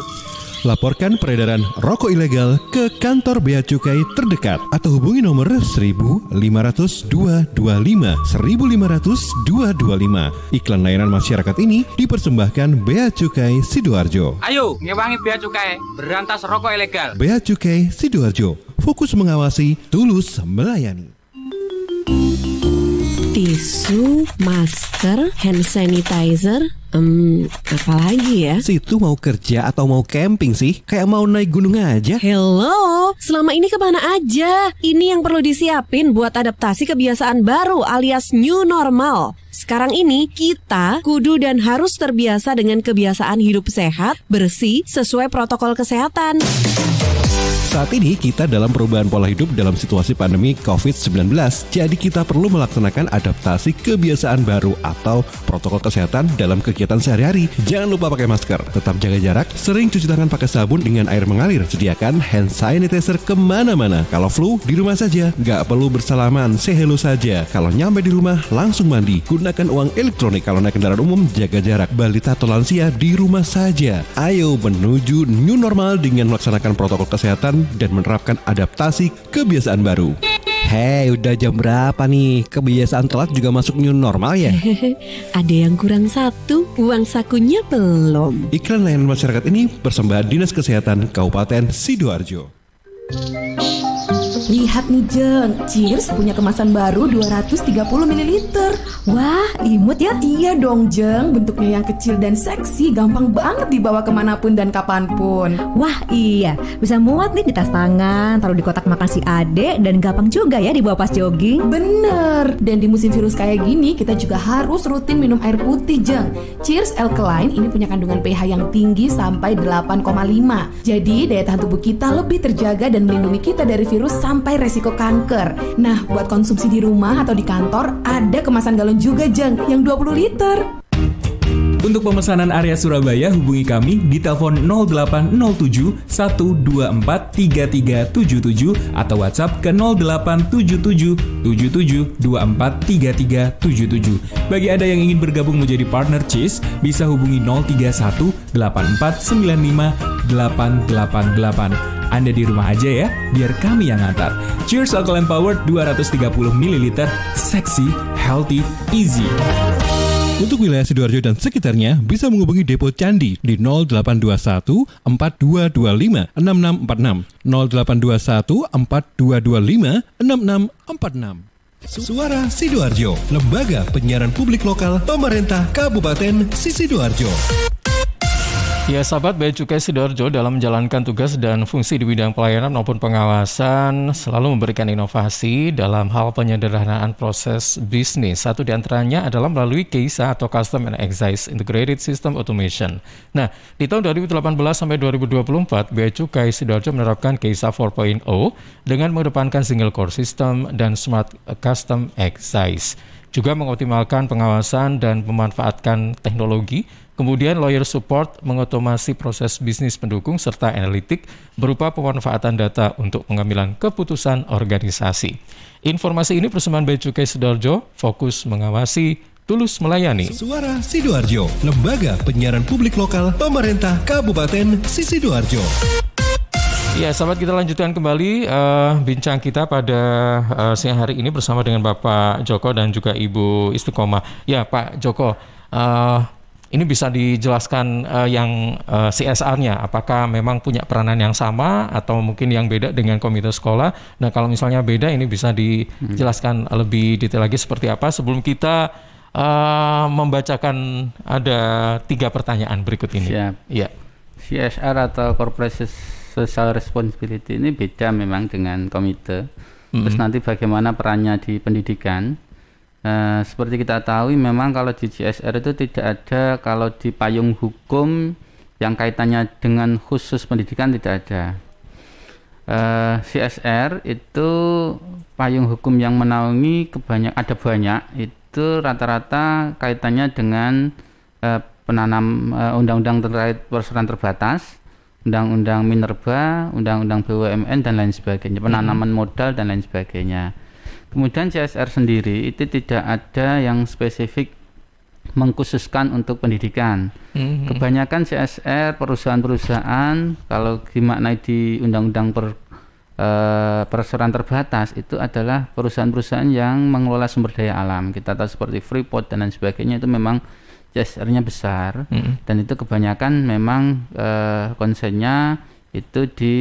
Laporkan peredaran rokok ilegal ke kantor Bea Cukai terdekat atau hubungi nomor 1.500 225 1.500 225. Iklan layanan masyarakat ini dipersembahkan Bea Cukai Sidoarjo. Ayo, ngewangi Bea Cukai, berantas rokok ilegal. Bea Cukai Sidoarjo, fokus mengawasi, tulus melayani. Tisu, masker, hand sanitizer, apalagi ya? Situ mau kerja atau mau camping sih? Kayak mau naik gunung aja. Hello, selama ini kemana aja? Ini yang perlu disiapin buat adaptasi kebiasaan baru alias new normal. Sekarang ini kita kudu dan harus terbiasa dengan kebiasaan hidup sehat, bersih, sesuai protokol kesehatan. Saat ini kita dalam perubahan pola hidup dalam situasi pandemi COVID-19. Jadi kita perlu melaksanakan adaptasi kebiasaan baru atau protokol kesehatan dalam kegiatan sehari-hari. Jangan lupa pakai masker, tetap jaga jarak, sering cuci tangan pakai sabun dengan air mengalir. Sediakan hand sanitizer kemana-mana. Kalau flu, di rumah saja. Nggak perlu bersalaman, say hello saja. Kalau nyampe di rumah, langsung mandi. Gunakan uang elektronik kalau naik kendaraan umum, jaga jarak. Balita atau lansia di rumah saja. Ayo menuju new normal dengan melaksanakan protokol kesehatan dan menerapkan adaptasi kebiasaan baru. Hei, udah jam berapa nih? Kebiasaan telat juga masuk new normal ya? Ada yang kurang satu, uang sakunya belum. Iklan layanan masyarakat ini persembahan Dinas Kesehatan Kabupaten Sidoarjo. Lihat nih Jeng, Cheers punya kemasan baru 230 ml. Wah, imut ya? Iya dong Jeng, bentuknya yang kecil dan seksi, gampang banget dibawa kemanapun dan kapanpun. Wah iya, bisa muat nih di tas tangan, taruh di kotak makan si adek, dan gampang juga ya dibawa pas jogging. Bener, dan di musim virus kayak gini, kita juga harus rutin minum air putih Jeng. Cheers Alkaline ini punya kandungan pH yang tinggi sampai 8,5. Jadi daya tahan tubuh kita lebih terjaga dan melindungi kita dari virus sampai resiko kanker. Nah, buat konsumsi di rumah atau di kantor, ada kemasan galon juga Jeng, yang 20 liter. Untuk pemesanan area Surabaya, hubungi kami di telepon 0807 124 3377 atau WhatsApp ke 0877 77 24 3377. Bagi Anda yang ingin bergabung menjadi partner Cheers, bisa hubungi 031 84 95 888. Anda di rumah aja ya, biar kami yang ngantar. Cheers Alkaline Power 230 ml, seksi, healthy, easy. Untuk wilayah Sidoarjo dan sekitarnya, bisa menghubungi Depo Candi di 0821 4225 6646, 0821 4225 6646. Suara Sidoarjo, lembaga penyiaran publik lokal pemerintah Kabupaten Sidoarjo. Ya sahabat, Bea Cukai Sidoarjo dalam menjalankan tugas dan fungsi di bidang pelayanan maupun pengawasan selalu memberikan inovasi dalam hal penyederhanaan proses bisnis. Satu di antaranya adalah melalui KEISA atau Custom and Excise Integrated System Automation. Nah, di tahun 2018 sampai 2024, Bea Cukai Sidoarjo menerapkan KEISA 4.0 dengan mengedepankan single core system dan smart custom excise. Juga mengoptimalkan pengawasan dan memanfaatkan teknologi. Kemudian lawyer support mengotomasi proses bisnis pendukung serta analitik berupa pemanfaatan data untuk pengambilan keputusan organisasi. Informasi ini persembahan Bea Cukai Sidoarjo, fokus mengawasi, tulus melayani. Suara Sidoarjo, lembaga penyiaran publik lokal pemerintah Kabupaten Sidoarjo. Ya, sahabat, kita lanjutkan kembali bincang kita pada siang hari ini bersama dengan Bapak Joko dan juga Ibu Istiqomah. Ya, Pak Joko, ini bisa dijelaskan yang CSR-nya, apakah memang punya peranan yang sama atau mungkin yang beda dengan komite sekolah? Nah, kalau misalnya beda, ini bisa dijelaskan lebih detail lagi seperti apa sebelum kita membacakan ada 3 pertanyaan berikut ini. Siap. Ya. CSR atau Corporate Social Responsibility ini beda memang dengan komite. Terus nanti bagaimana perannya di pendidikan? Seperti kita tahu memang kalau di CSR itu tidak ada, kalau di payung hukum yang kaitannya dengan khusus pendidikan tidak ada. CSR itu payung hukum yang menaungi ada banyak, itu rata-rata kaitannya dengan undang-undang terkait perseroan terbatas, undang-undang Minerba, undang-undang BUMN dan lain sebagainya, penanaman modal dan lain sebagainya. Kemudian CSR sendiri itu tidak ada yang spesifik mengkhususkan untuk pendidikan. Kebanyakan CSR perusahaan-perusahaan kalau dimaknai di undang-undang perseroan terbatas itu adalah perusahaan-perusahaan yang mengelola sumber daya alam. Kita tahu seperti Freeport dan lain sebagainya, itu memang CSR-nya besar, dan itu kebanyakan memang konsennya itu di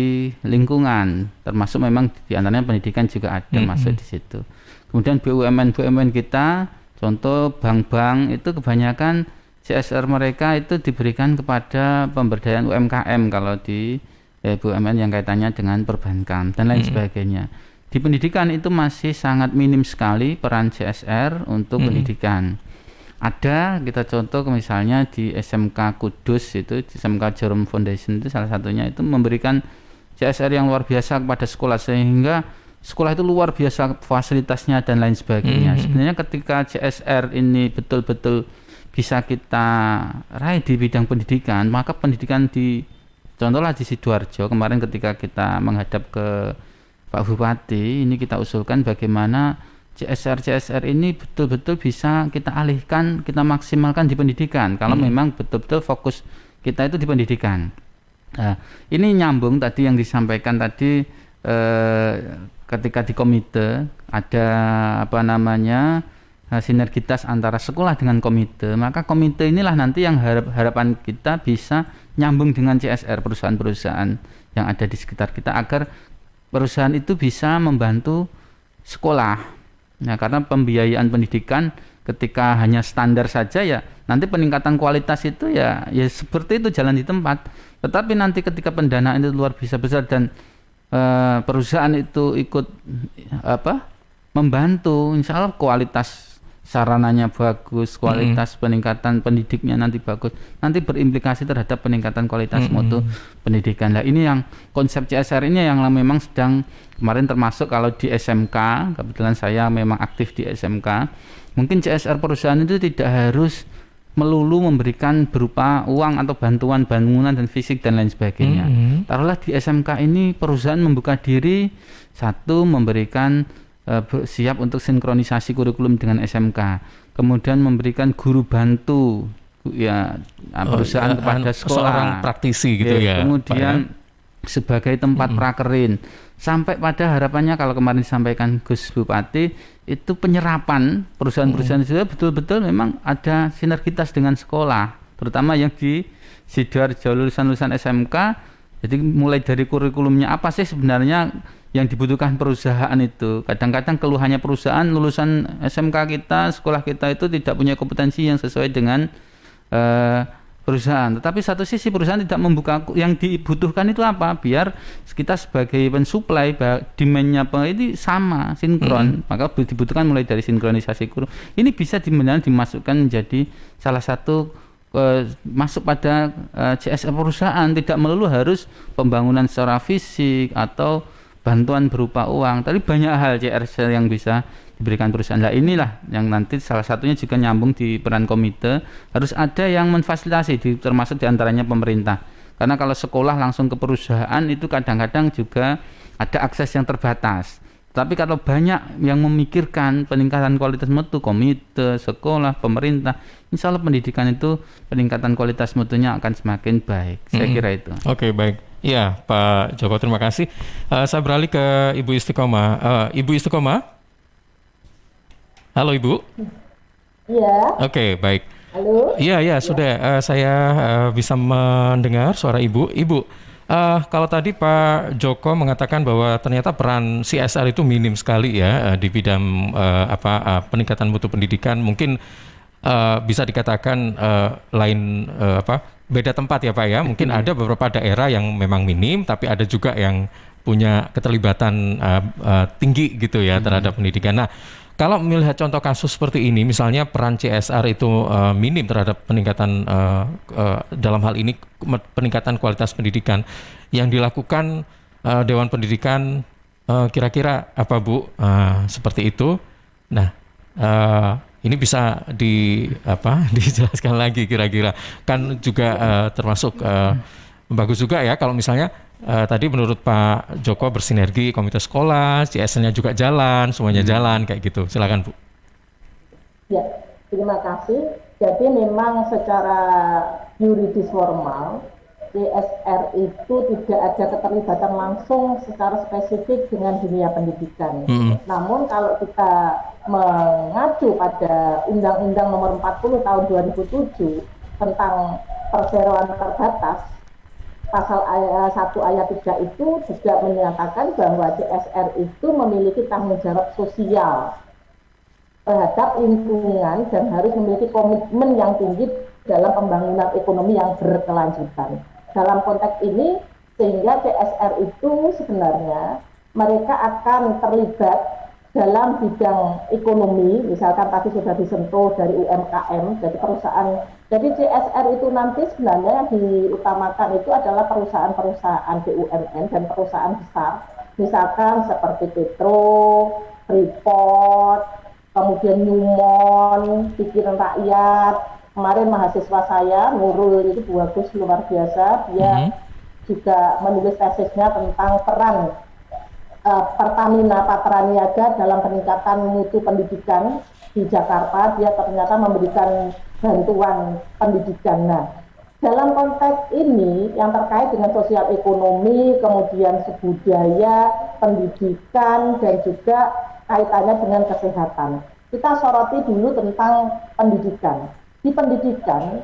lingkungan, termasuk memang di antaranya pendidikan juga ada masuk di situ. Kemudian BUMN kita, contoh bank-bank itu kebanyakan CSR mereka itu diberikan kepada pemberdayaan UMKM kalau di BUMN yang kaitannya dengan perbankan dan lain sebagainya. Di pendidikan itu masih sangat minim sekali peran CSR untuk pendidikan. Ada, kita contoh misalnya di SMK Kudus itu, di SMK Jerome Foundation itu salah satunya itu memberikan CSR yang luar biasa kepada sekolah, sehingga sekolah itu luar biasa fasilitasnya dan lain sebagainya. Sebenarnya ketika CSR ini betul-betul bisa kita raih di bidang pendidikan, maka pendidikan contohlah di Sidoarjo kemarin ketika kita menghadap ke Pak Bupati, ini kita usulkan bagaimana CSR ini betul-betul bisa kita alihkan, kita maksimalkan di pendidikan kalau memang betul-betul fokus kita itu di pendidikan. Nah, ini nyambung tadi yang disampaikan tadi ketika di komite ada sinergitas antara sekolah dengan komite, maka komite inilah nanti yang harapan kita bisa nyambung dengan CSR perusahaan-perusahaan yang ada di sekitar kita agar perusahaan itu bisa membantu sekolah. Nah, karena pembiayaan pendidikan ketika hanya standar saja ya nanti peningkatan kualitas itu ya seperti itu jalan di tempat. Tetapi nanti ketika pendanaan itu luar biasa besar dan perusahaan itu ikut membantu, insya Allah kualitas sarananya bagus, kualitas peningkatan pendidiknya nanti bagus, nanti berimplikasi terhadap peningkatan kualitas mutu pendidikan. Nah, ini yang konsep CSR ini yang memang sedang kemarin termasuk kalau di SMK, kebetulan saya memang aktif di SMK, mungkin CSR perusahaan itu tidak harus melulu memberikan berupa uang atau bantuan bangunan dan fisik dan lain sebagainya. Taruhlah di SMK ini perusahaan membuka diri, satu memberikan siap untuk sinkronisasi kurikulum dengan SMK, kemudian memberikan guru bantu perusahaan kepada sekolah, seorang praktisi gitu ya, kemudian sebagai tempat prakerin, sampai pada harapannya kalau kemarin disampaikan Gus Bupati itu penyerapan perusahaan-perusahaan itu betul-betul memang ada sinergitas dengan sekolah, terutama yang di Sidoarjo lulusan-lulusan SMK. Jadi mulai dari kurikulumnya apa sih sebenarnya yang dibutuhkan perusahaan itu. Kadang-kadang keluhannya perusahaan lulusan SMK kita, sekolah kita itu tidak punya kompetensi yang sesuai dengan perusahaan. Tetapi satu sisi perusahaan tidak membuka yang dibutuhkan itu apa? Biar kita sebagai pensuplai demand-nya ini sama, sinkron. Maka dibutuhkan mulai dari sinkronisasi kurikulum. Ini bisa dimasukkan menjadi salah satu masuk pada CSR perusahaan, tidak melulu harus pembangunan secara fisik atau bantuan berupa uang, tapi banyak hal CSR yang bisa diberikan perusahaan. Nah, inilah yang nanti salah satunya juga nyambung di peran komite, harus ada yang memfasilitasi, termasuk diantaranya pemerintah. Karena kalau sekolah langsung ke perusahaan itu kadang-kadang juga ada akses yang terbatas. Tapi kalau banyak yang memikirkan peningkatan kualitas mutu, komite, sekolah, pemerintah, insya Allah pendidikan itu peningkatan kualitas mutunya akan semakin baik. Saya kira itu. Oke, baik. Ya, Pak Joko, terima kasih. Saya beralih ke Ibu Istiqomah. Ibu Istiqomah? Halo, Ibu. Iya. Oke, baik. Halo. Iya, sudah. Saya bisa mendengar suara Ibu. Ibu, kalau tadi Pak Joko mengatakan bahwa ternyata peran CSR itu minim sekali ya di bidang peningkatan mutu pendidikan. Mungkin bisa dikatakan lain beda tempat ya Pak ya. Mungkin ada beberapa daerah yang memang minim, tapi ada juga yang punya keterlibatan tinggi gitu ya terhadap pendidikan. Nah, kalau melihat contoh kasus seperti ini, misalnya peran CSR itu minim terhadap peningkatan dalam hal ini peningkatan kualitas pendidikan yang dilakukan Dewan Pendidikan, kira-kira apa Bu? Seperti itu. Nah, ini bisa dijelaskan lagi kira-kira, kan juga termasuk bagus juga ya kalau misalnya tadi menurut Pak Joko bersinergi komite sekolah, CSR-nya juga jalan, semuanya jalan kayak gitu. Silakan Bu. Ya, terima kasih. Jadi memang secara yuridis formal CSR itu tidak ada keterlibatan langsung secara spesifik dengan dunia pendidikan. Namun kalau kita mengacu pada Undang-Undang Nomor 40 Tahun 2007 tentang perseroan terbatas, pasal 1 ayat 3 itu juga menyatakan bahwa CSR itu memiliki tanggung jawab sosial terhadap lingkungan dan harus memiliki komitmen yang tinggi dalam pembangunan ekonomi yang berkelanjutan. Dalam konteks ini, sehingga CSR itu sebenarnya mereka akan terlibat dalam bidang ekonomi, misalkan tadi sudah disentuh dari UMKM, jadi perusahaan. Jadi CSR itu nanti sebenarnya yang diutamakan itu adalah perusahaan-perusahaan BUMN dan perusahaan besar, misalkan seperti Petro, Freeport, kemudian Newmont, Pikiran Rakyat. Kemarin mahasiswa saya, Nurul itu bagus, luar biasa, dia juga menulis tesisnya tentang peran Pertamina Patraniaga dalam peningkatan mutu pendidikan di Jakarta. Dia ternyata memberikan bantuan pendidikan. Nah, dalam konteks ini yang terkait dengan sosial ekonomi, kemudian budaya, pendidikan, dan juga kaitannya dengan kesehatan. Kita soroti dulu tentang pendidikan. Di pendidikan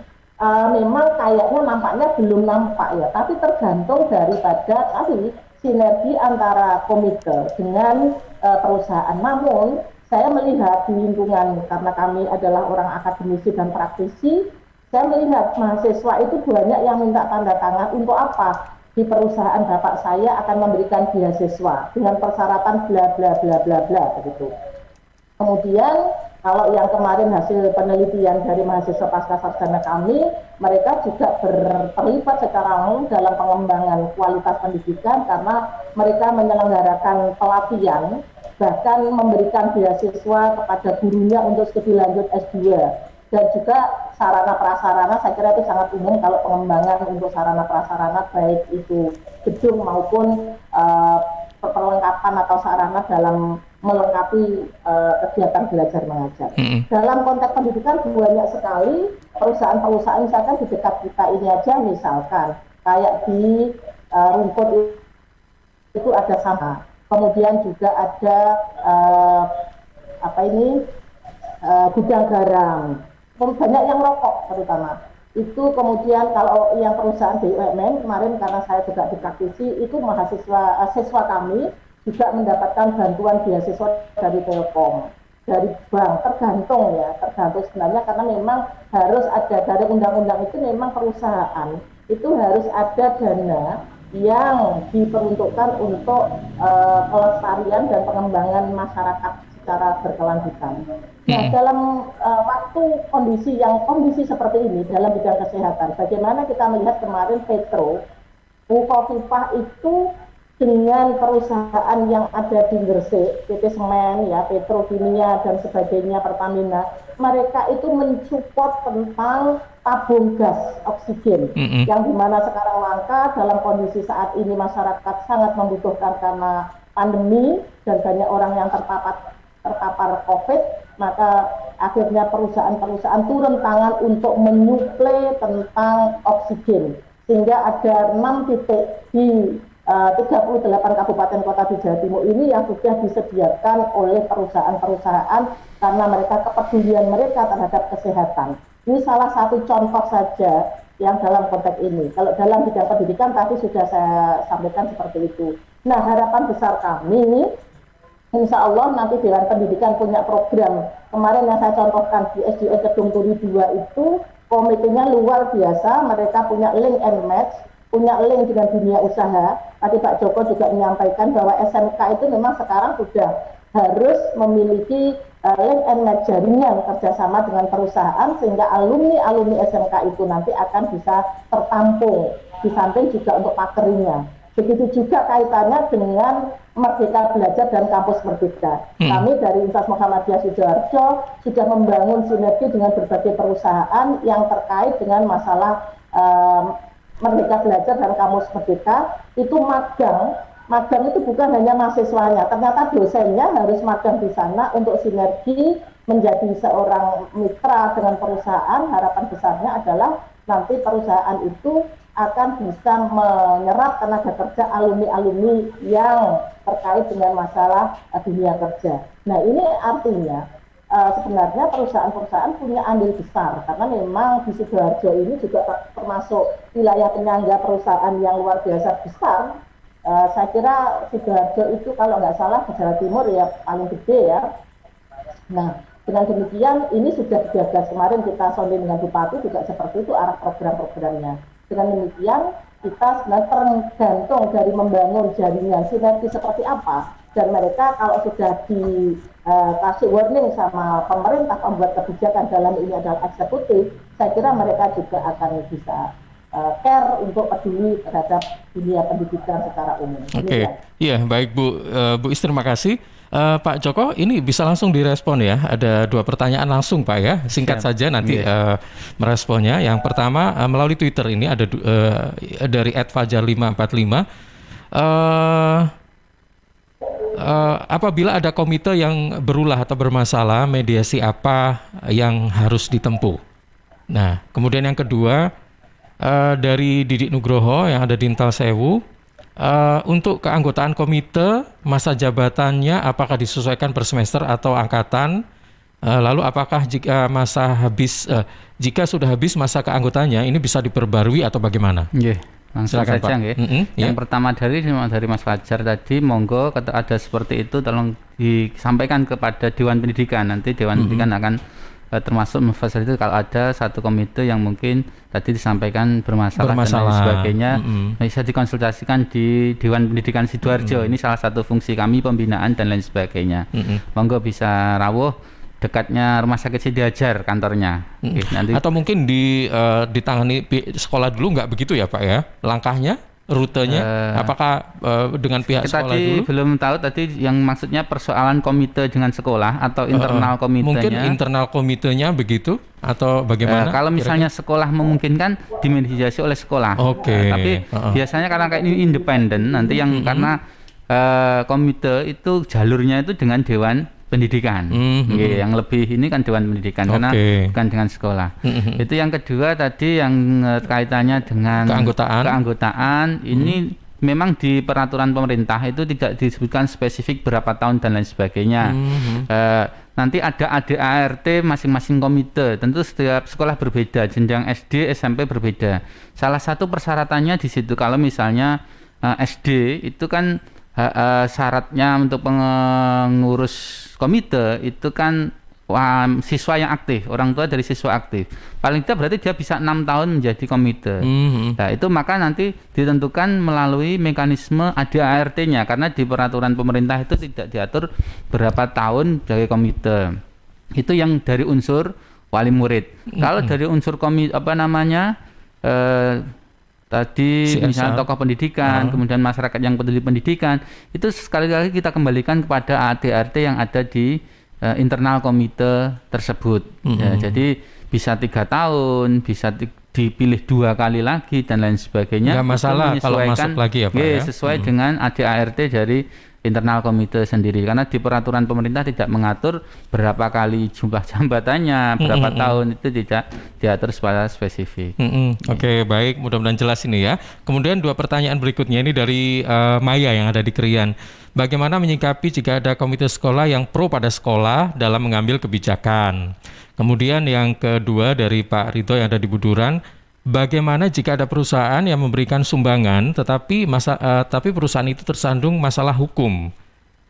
memang kayaknya nampaknya belum nampak ya, tapi tergantung daripada tadi sinergi antara komite dengan perusahaan. Namun saya melihat di lingkungan, karena kami adalah orang akademisi dan praktisi, saya melihat mahasiswa itu banyak yang minta tanda tangan untuk apa? Di perusahaan bapak saya akan memberikan beasiswa dengan persyaratan bla bla bla bla bla begitu. Kemudian kalau yang kemarin hasil penelitian dari mahasiswa pascasarjana kami, mereka juga terlibat secara langsung dalam pengembangan kualitas pendidikan karena mereka menyelenggarakan pelatihan, bahkan memberikan beasiswa kepada gurunya untuk studi lanjut S2. Dan juga sarana prasarana, saya kira itu sangat umum kalau pengembangan untuk sarana prasarana, baik itu gedung maupun perlengkapan atau sarana dalam melengkapi kegiatan belajar mengajar. Dalam konteks pendidikan banyak sekali perusahaan-perusahaan, misalkan di dekat kita ini aja, misalkan kayak di rumput itu ada sama, kemudian juga ada gudang garam, banyak yang rokok terutama. Itu kemudian kalau yang perusahaan BUMN kemarin karena saya juga di praktisi, itu siswa kami juga mendapatkan bantuan beasiswa dari Telkom, dari bank, tergantung sebenarnya, karena memang harus ada dari undang-undang itu, memang perusahaan itu harus ada dana yang diperuntukkan untuk kelestarian dan pengembangan masyarakat secara berkelanjutan. Nah, dalam kondisi seperti ini dalam bidang kesehatan, bagaimana kita melihat kemarin Petro, Bukoviva itu dengan perusahaan yang ada di Gresik, PT Semen, ya, Petrokimia dan sebagainya, Pertamina, mereka itu mensupport tentang tabung gas oksigen, yang dimana sekarang langka dalam kondisi saat ini masyarakat sangat membutuhkan karena pandemi dan banyak orang yang terpapar COVID, maka akhirnya perusahaan-perusahaan turun tangan untuk menyuplai tentang oksigen, sehingga ada 6 titik di 38 kabupaten kota di Jawa Timur ini yang sudah disediakan oleh perusahaan-perusahaan karena mereka kepedulian mereka terhadap kesehatan. Ini salah satu contoh saja yang dalam konteks ini. Kalau dalam bidang pendidikan tadi sudah saya sampaikan seperti itu. Nah, harapan besar kami Insya Allah nanti Dewan Pendidikan punya program. Kemarin yang saya contohkan di SDN Kedung Turi 2 itu komitenya luar biasa. Mereka punya link and match, punya link dengan dunia usaha. Tadi Pak Joko juga menyampaikan bahwa SMK itu memang sekarang sudah harus memiliki link and match jaringan kerjasama dengan perusahaan sehingga alumni SMK itu nanti akan bisa tertampung. Di samping juga untuk pakerinya. Begitu juga kaitannya dengan Merdeka Belajar dan Kampus Merdeka. Kami dari Universitas Muhammadiyah Sidoarjo sudah membangun sinergi dengan berbagai perusahaan yang terkait dengan masalah Merdeka Belajar dan Kampus Merdeka. Itu magang itu bukan hanya mahasiswanya, ternyata dosennya harus magang di sana untuk sinergi menjadi seorang mitra dengan perusahaan. Harapan besarnya adalah nanti perusahaan itu akan bisa menyerap tenaga kerja alumni-alumni yang terkait dengan masalah dunia kerja. Nah ini artinya sebenarnya perusahaan-perusahaan punya andil besar karena memang di Sidoarjo ini juga termasuk wilayah penyangga perusahaan yang luar biasa besar. Saya kira Sidoarjo itu kalau nggak salah di Jawa Timur ya paling gede ya. Nah dengan demikian ini sudah digagas kemarin kita sonding dengan Bupati juga seperti itu arah program-programnya. Dengan demikian kita sebenarnya tergantung dari membangun jaringan sinergi seperti apa dan mereka kalau sudah dikasih warning sama pemerintah pembuat kebijakan dalam ini adalah eksekutif, saya kira mereka juga akan bisa care untuk peduli terhadap dunia pendidikan secara umum. Oke, iya baik Bu Is, terima kasih. Pak Joko, ini bisa langsung direspon ya. Ada 2 pertanyaan langsung Pak ya. Singkat saja nanti meresponnya. Yang pertama melalui Twitter ini ada dari @fajar545. Apabila ada komite yang berulah atau bermasalah, mediasi apa yang harus ditempuh? Nah, kemudian yang kedua dari Didik Nugroho yang ada di Intel Sewu. Untuk keanggotaan komite, masa jabatannya apakah disesuaikan per semester atau angkatan? Lalu apakah jika jika sudah habis masa keanggotaannya ini bisa diperbarui atau bagaimana? Langsung silakan, saja nggih. Yang pertama dari Mas Fajar tadi, monggo kalau ada seperti itu tolong disampaikan kepada Dewan Pendidikan. Nanti Dewan Pendidikan akan termasuk memfasilitasi kalau ada satu komite yang mungkin tadi disampaikan bermasalah dan lain sebagainya, bisa dikonsultasikan di Dewan Pendidikan Sidoarjo. Ini salah satu fungsi kami, pembinaan dan lain sebagainya. Monggo bisa rawuh dekatnya Rumah Sakit Siti Hajar kantornya. Nanti atau mungkin ditangani sekolah dulu, nggak begitu ya Pak ya langkahnya? Rutenya apakah dengan pihak sekolah dulu? Belum tahu tadi yang maksudnya persoalan komite dengan sekolah atau internal komitenya. Mungkin internal komitenya begitu atau bagaimana? Kalau misalnya sekolah memungkinkan dimediasi oleh sekolah. Tapi biasanya karena kayak ini independen nanti yang karena komite itu jalurnya itu dengan Dewan Pendidikan. Yang lebih ini kan Dewan Pendidikan karena bukan dengan sekolah. Itu yang kedua tadi yang kaitannya dengan keanggotaan ini memang di peraturan pemerintah itu tidak disebutkan spesifik berapa tahun dan lain sebagainya. Nanti ada ADART masing-masing komite. Tentu setiap sekolah berbeda, jenjang SD, SMP berbeda. Salah satu persyaratannya di situ kalau misalnya SD itu kan syaratnya untuk pengurus komite itu kan siswa yang aktif, orang tua dari siswa aktif. Paling tidak berarti dia bisa 6 tahun menjadi komite. Nah itu maka nanti ditentukan melalui mekanisme ADART-nya karena di peraturan pemerintah itu tidak diatur berapa tahun sebagai komite. Itu yang dari unsur wali murid. Kalau dari unsur komite tadi misalnya tokoh pendidikan, kemudian masyarakat yang peduli pendidikan, itu sekali lagi kita kembalikan kepada ADART yang ada di internal komite tersebut. Jadi bisa 3 tahun, bisa dipilih 2 kali lagi dan lain sebagainya. Nggak masalah kalau masuk lagi ya Pak ya? Sesuai dengan ADART dari internal komite sendiri karena di peraturan pemerintah tidak mengatur berapa kali jumlah jabatannya, berapa tahun, itu tidak diatur secara spesifik. Oke, baik, mudah-mudahan jelas ini ya. Kemudian 2 pertanyaan berikutnya ini dari Maya yang ada di Krian. Bagaimana menyikapi jika ada komite sekolah yang pro pada sekolah dalam mengambil kebijakan? Kemudian yang kedua dari Pak Ridho yang ada di Buduran. Bagaimana jika ada perusahaan yang memberikan sumbangan tetapi perusahaan itu tersandung masalah hukum?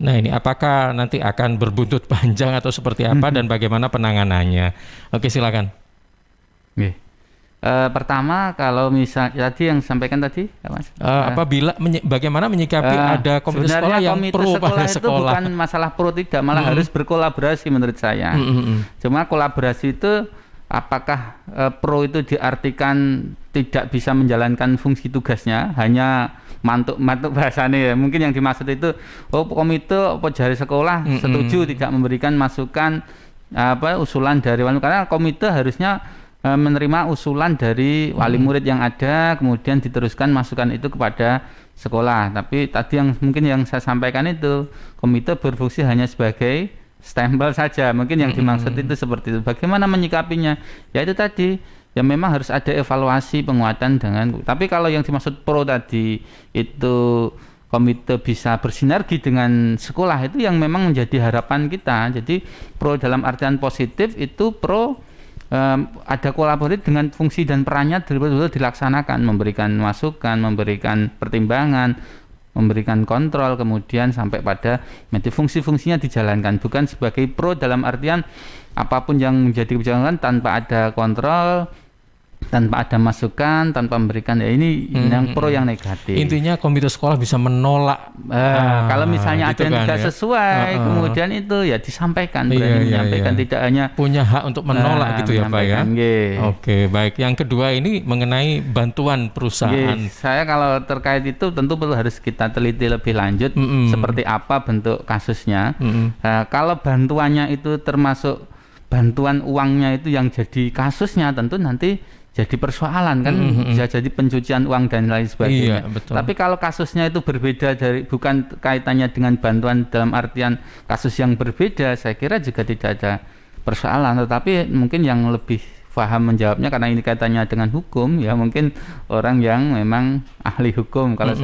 Nah ini apakah nanti akan berbuntut panjang atau seperti apa dan bagaimana penanganannya? Oke, silakan. Pertama, kalau misalnya tadi yang sampaikan tadi, Mas, apabila bagaimana menyikapi ada komite sekolah yang pro pada itu sekolah? Bukan masalah pro tidak, malah harus berkolaborasi menurut saya. Cuma kolaborasi itu apakah pro itu diartikan tidak bisa menjalankan fungsi tugasnya, hanya mantuk bahasanya ya. Mungkin yang dimaksud itu komite jari sekolah setuju tidak memberikan masukan usulan dari wali, karena komite harusnya menerima usulan dari wali murid yang ada, kemudian diteruskan masukan itu kepada sekolah. Tapi tadi yang mungkin yang saya sampaikan itu, komite berfungsi hanya sebagai stempel saja. Mungkin yang dimaksud itu seperti itu. Bagaimana menyikapinya? Ya itu tadi, ya memang harus ada evaluasi penguatan dengan. Tapi kalau yang dimaksud pro tadi itu komite bisa bersinergi dengan sekolah, itu yang memang menjadi harapan kita. Jadi pro dalam artian positif itu pro ada kolaborasi dengan fungsi dan perannya betul-betul dilaksanakan, memberikan masukan, memberikan pertimbangan, memberikan kontrol, kemudian sampai pada fungsi-fungsinya dijalankan, bukan sebagai pro dalam artian apapun yang menjadi kebijakan tanpa ada kontrol, tanpa ada masukan, tanpa memberikan, ya ini yang pro yang negatif. Intinya komite sekolah bisa menolak kalau misalnya gitu ada yang tidak sesuai, kemudian itu ya disampaikan, berani menyampaikan, tidak hanya punya hak untuk menolak gitu ya Pak ya. Oke, baik. Yang kedua ini mengenai bantuan perusahaan. Saya kalau terkait itu tentu harus kita teliti lebih lanjut seperti apa bentuk kasusnya. Kalau bantuannya itu termasuk bantuan uangnya itu yang jadi kasusnya, tentu nanti jadi persoalan kan, bisa jadi pencucian uang dan lain sebagainya. Tapi kalau kasusnya itu berbeda, dari bukan kaitannya dengan bantuan dalam artian kasus yang berbeda, saya kira juga tidak ada persoalan. Tetapi mungkin yang lebih paham menjawabnya, karena ini kaitannya dengan hukum, ya mungkin orang yang memang ahli hukum. Kalau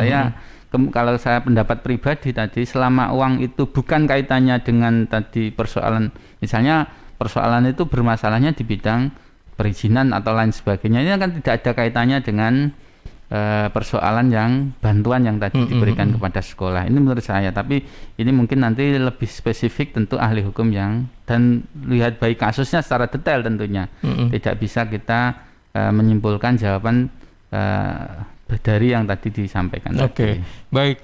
saya pendapat pribadi tadi, selama uang itu bukan kaitannya dengan tadi persoalan, misalnya persoalan itu bermasalahnya di bidang perizinan atau lain sebagainya, ini kan tidak ada kaitannya dengan persoalan yang bantuan yang tadi diberikan kepada sekolah. Ini menurut saya, tapi ini mungkin nanti lebih spesifik, tentu ahli hukum yang dan lihat baik kasusnya secara detail tentunya. Tidak bisa kita menyimpulkan jawaban dari yang tadi disampaikan. Oke, baik.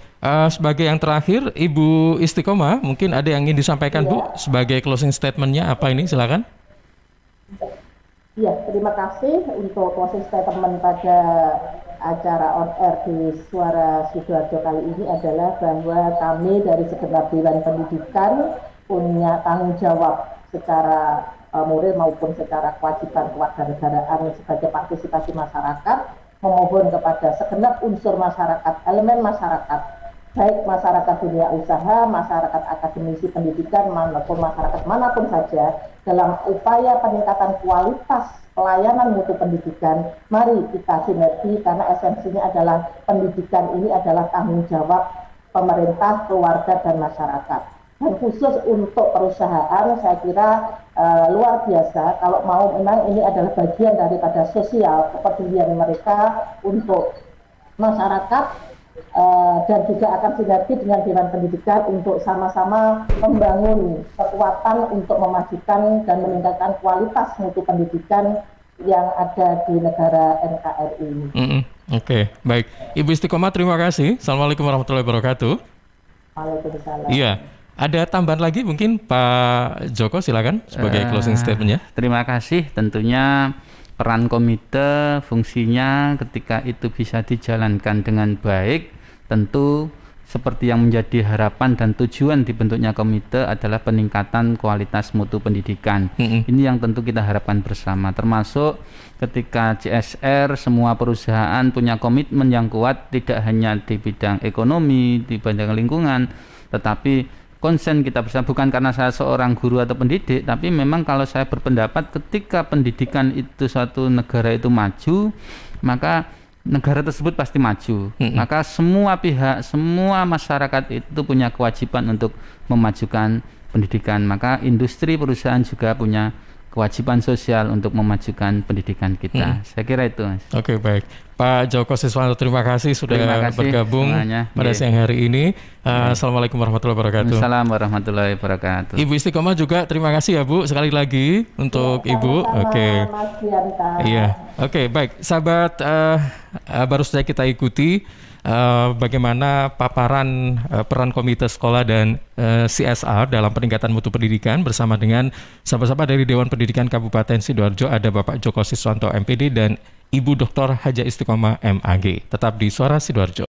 Sebagai yang terakhir, Ibu Istiqomah, mungkin ada yang ingin disampaikan Bu sebagai closing statement-nya, apa ini? Silakan. Ya, terima kasih untuk closing statement pada acara on air di Suara Sidoarjo kali ini adalah bahwa kami dari segenap Dewan Pendidikan punya tanggung jawab secara moral maupun secara kewajiban kewarganegaraan sebagai partisipasi masyarakat, memohon kepada segenap unsur masyarakat, elemen masyarakat, baik masyarakat dunia usaha, masyarakat akademisi pendidikan, maupun masyarakat manapun saja, dalam upaya peningkatan kualitas pelayanan mutu pendidikan, mari kita sinergi, karena esensinya adalah pendidikan ini adalah tanggung jawab pemerintah, keluarga, dan masyarakat. Dan khusus untuk perusahaan, saya kira luar biasa kalau mau, memang ini adalah bagian daripada sosial kepedulian mereka untuk masyarakat, dan juga akan sinergi dengan Dewan Pendidikan untuk sama-sama membangun kekuatan untuk memajukan dan meningkatkan kualitas mutu pendidikan yang ada di negara NKRI. Oke, baik. Ibu Istiqomah, terima kasih. Assalamualaikum warahmatullahi wabarakatuh. Waalaikumsalam. Iya. Ada tambahan lagi mungkin Pak Joko, silakan sebagai closing statement-nya. Terima kasih. Tentunya peran komite, fungsinya ketika itu bisa dijalankan dengan baik, tentu seperti yang menjadi harapan dan tujuan dibentuknya komite adalah peningkatan kualitas mutu pendidikan. Ini yang tentu kita harapkan bersama, termasuk ketika CSR, semua perusahaan punya komitmen yang kuat, tidak hanya di bidang ekonomi, di bidang lingkungan, tetapi konsen kita bersama, bukan karena saya seorang guru atau pendidik, tapi memang kalau saya berpendapat ketika pendidikan itu suatu negara itu maju, maka negara tersebut pasti maju. Maka semua pihak, semua masyarakat itu punya kewajiban untuk memajukan pendidikan. Maka industri perusahaan juga punya kewajiban sosial untuk memajukan pendidikan kita. Saya kira itu, Mas. Oke, baik. Pak Joko Siswanto, terima kasih sudah bergabung pada siang hari ini. Assalamualaikum warahmatullahi wabarakatuh. Assalamualaikum warahmatullahi wabarakatuh. Ibu Istiqomah juga terima kasih ya Bu sekali lagi untuk Ibu. Oke. Iya. Oke, baik. Sahabat, baru saja kita ikuti bagaimana paparan peran komite sekolah dan CSR dalam peningkatan mutu pendidikan bersama dengan sahabat-sahabat dari Dewan Pendidikan Kabupaten Sidoarjo. Ada Bapak Joko Siswanto MPD dan Ibu Dr. Haja Istiqomah MAG. Tetap di Suara Sidoarjo.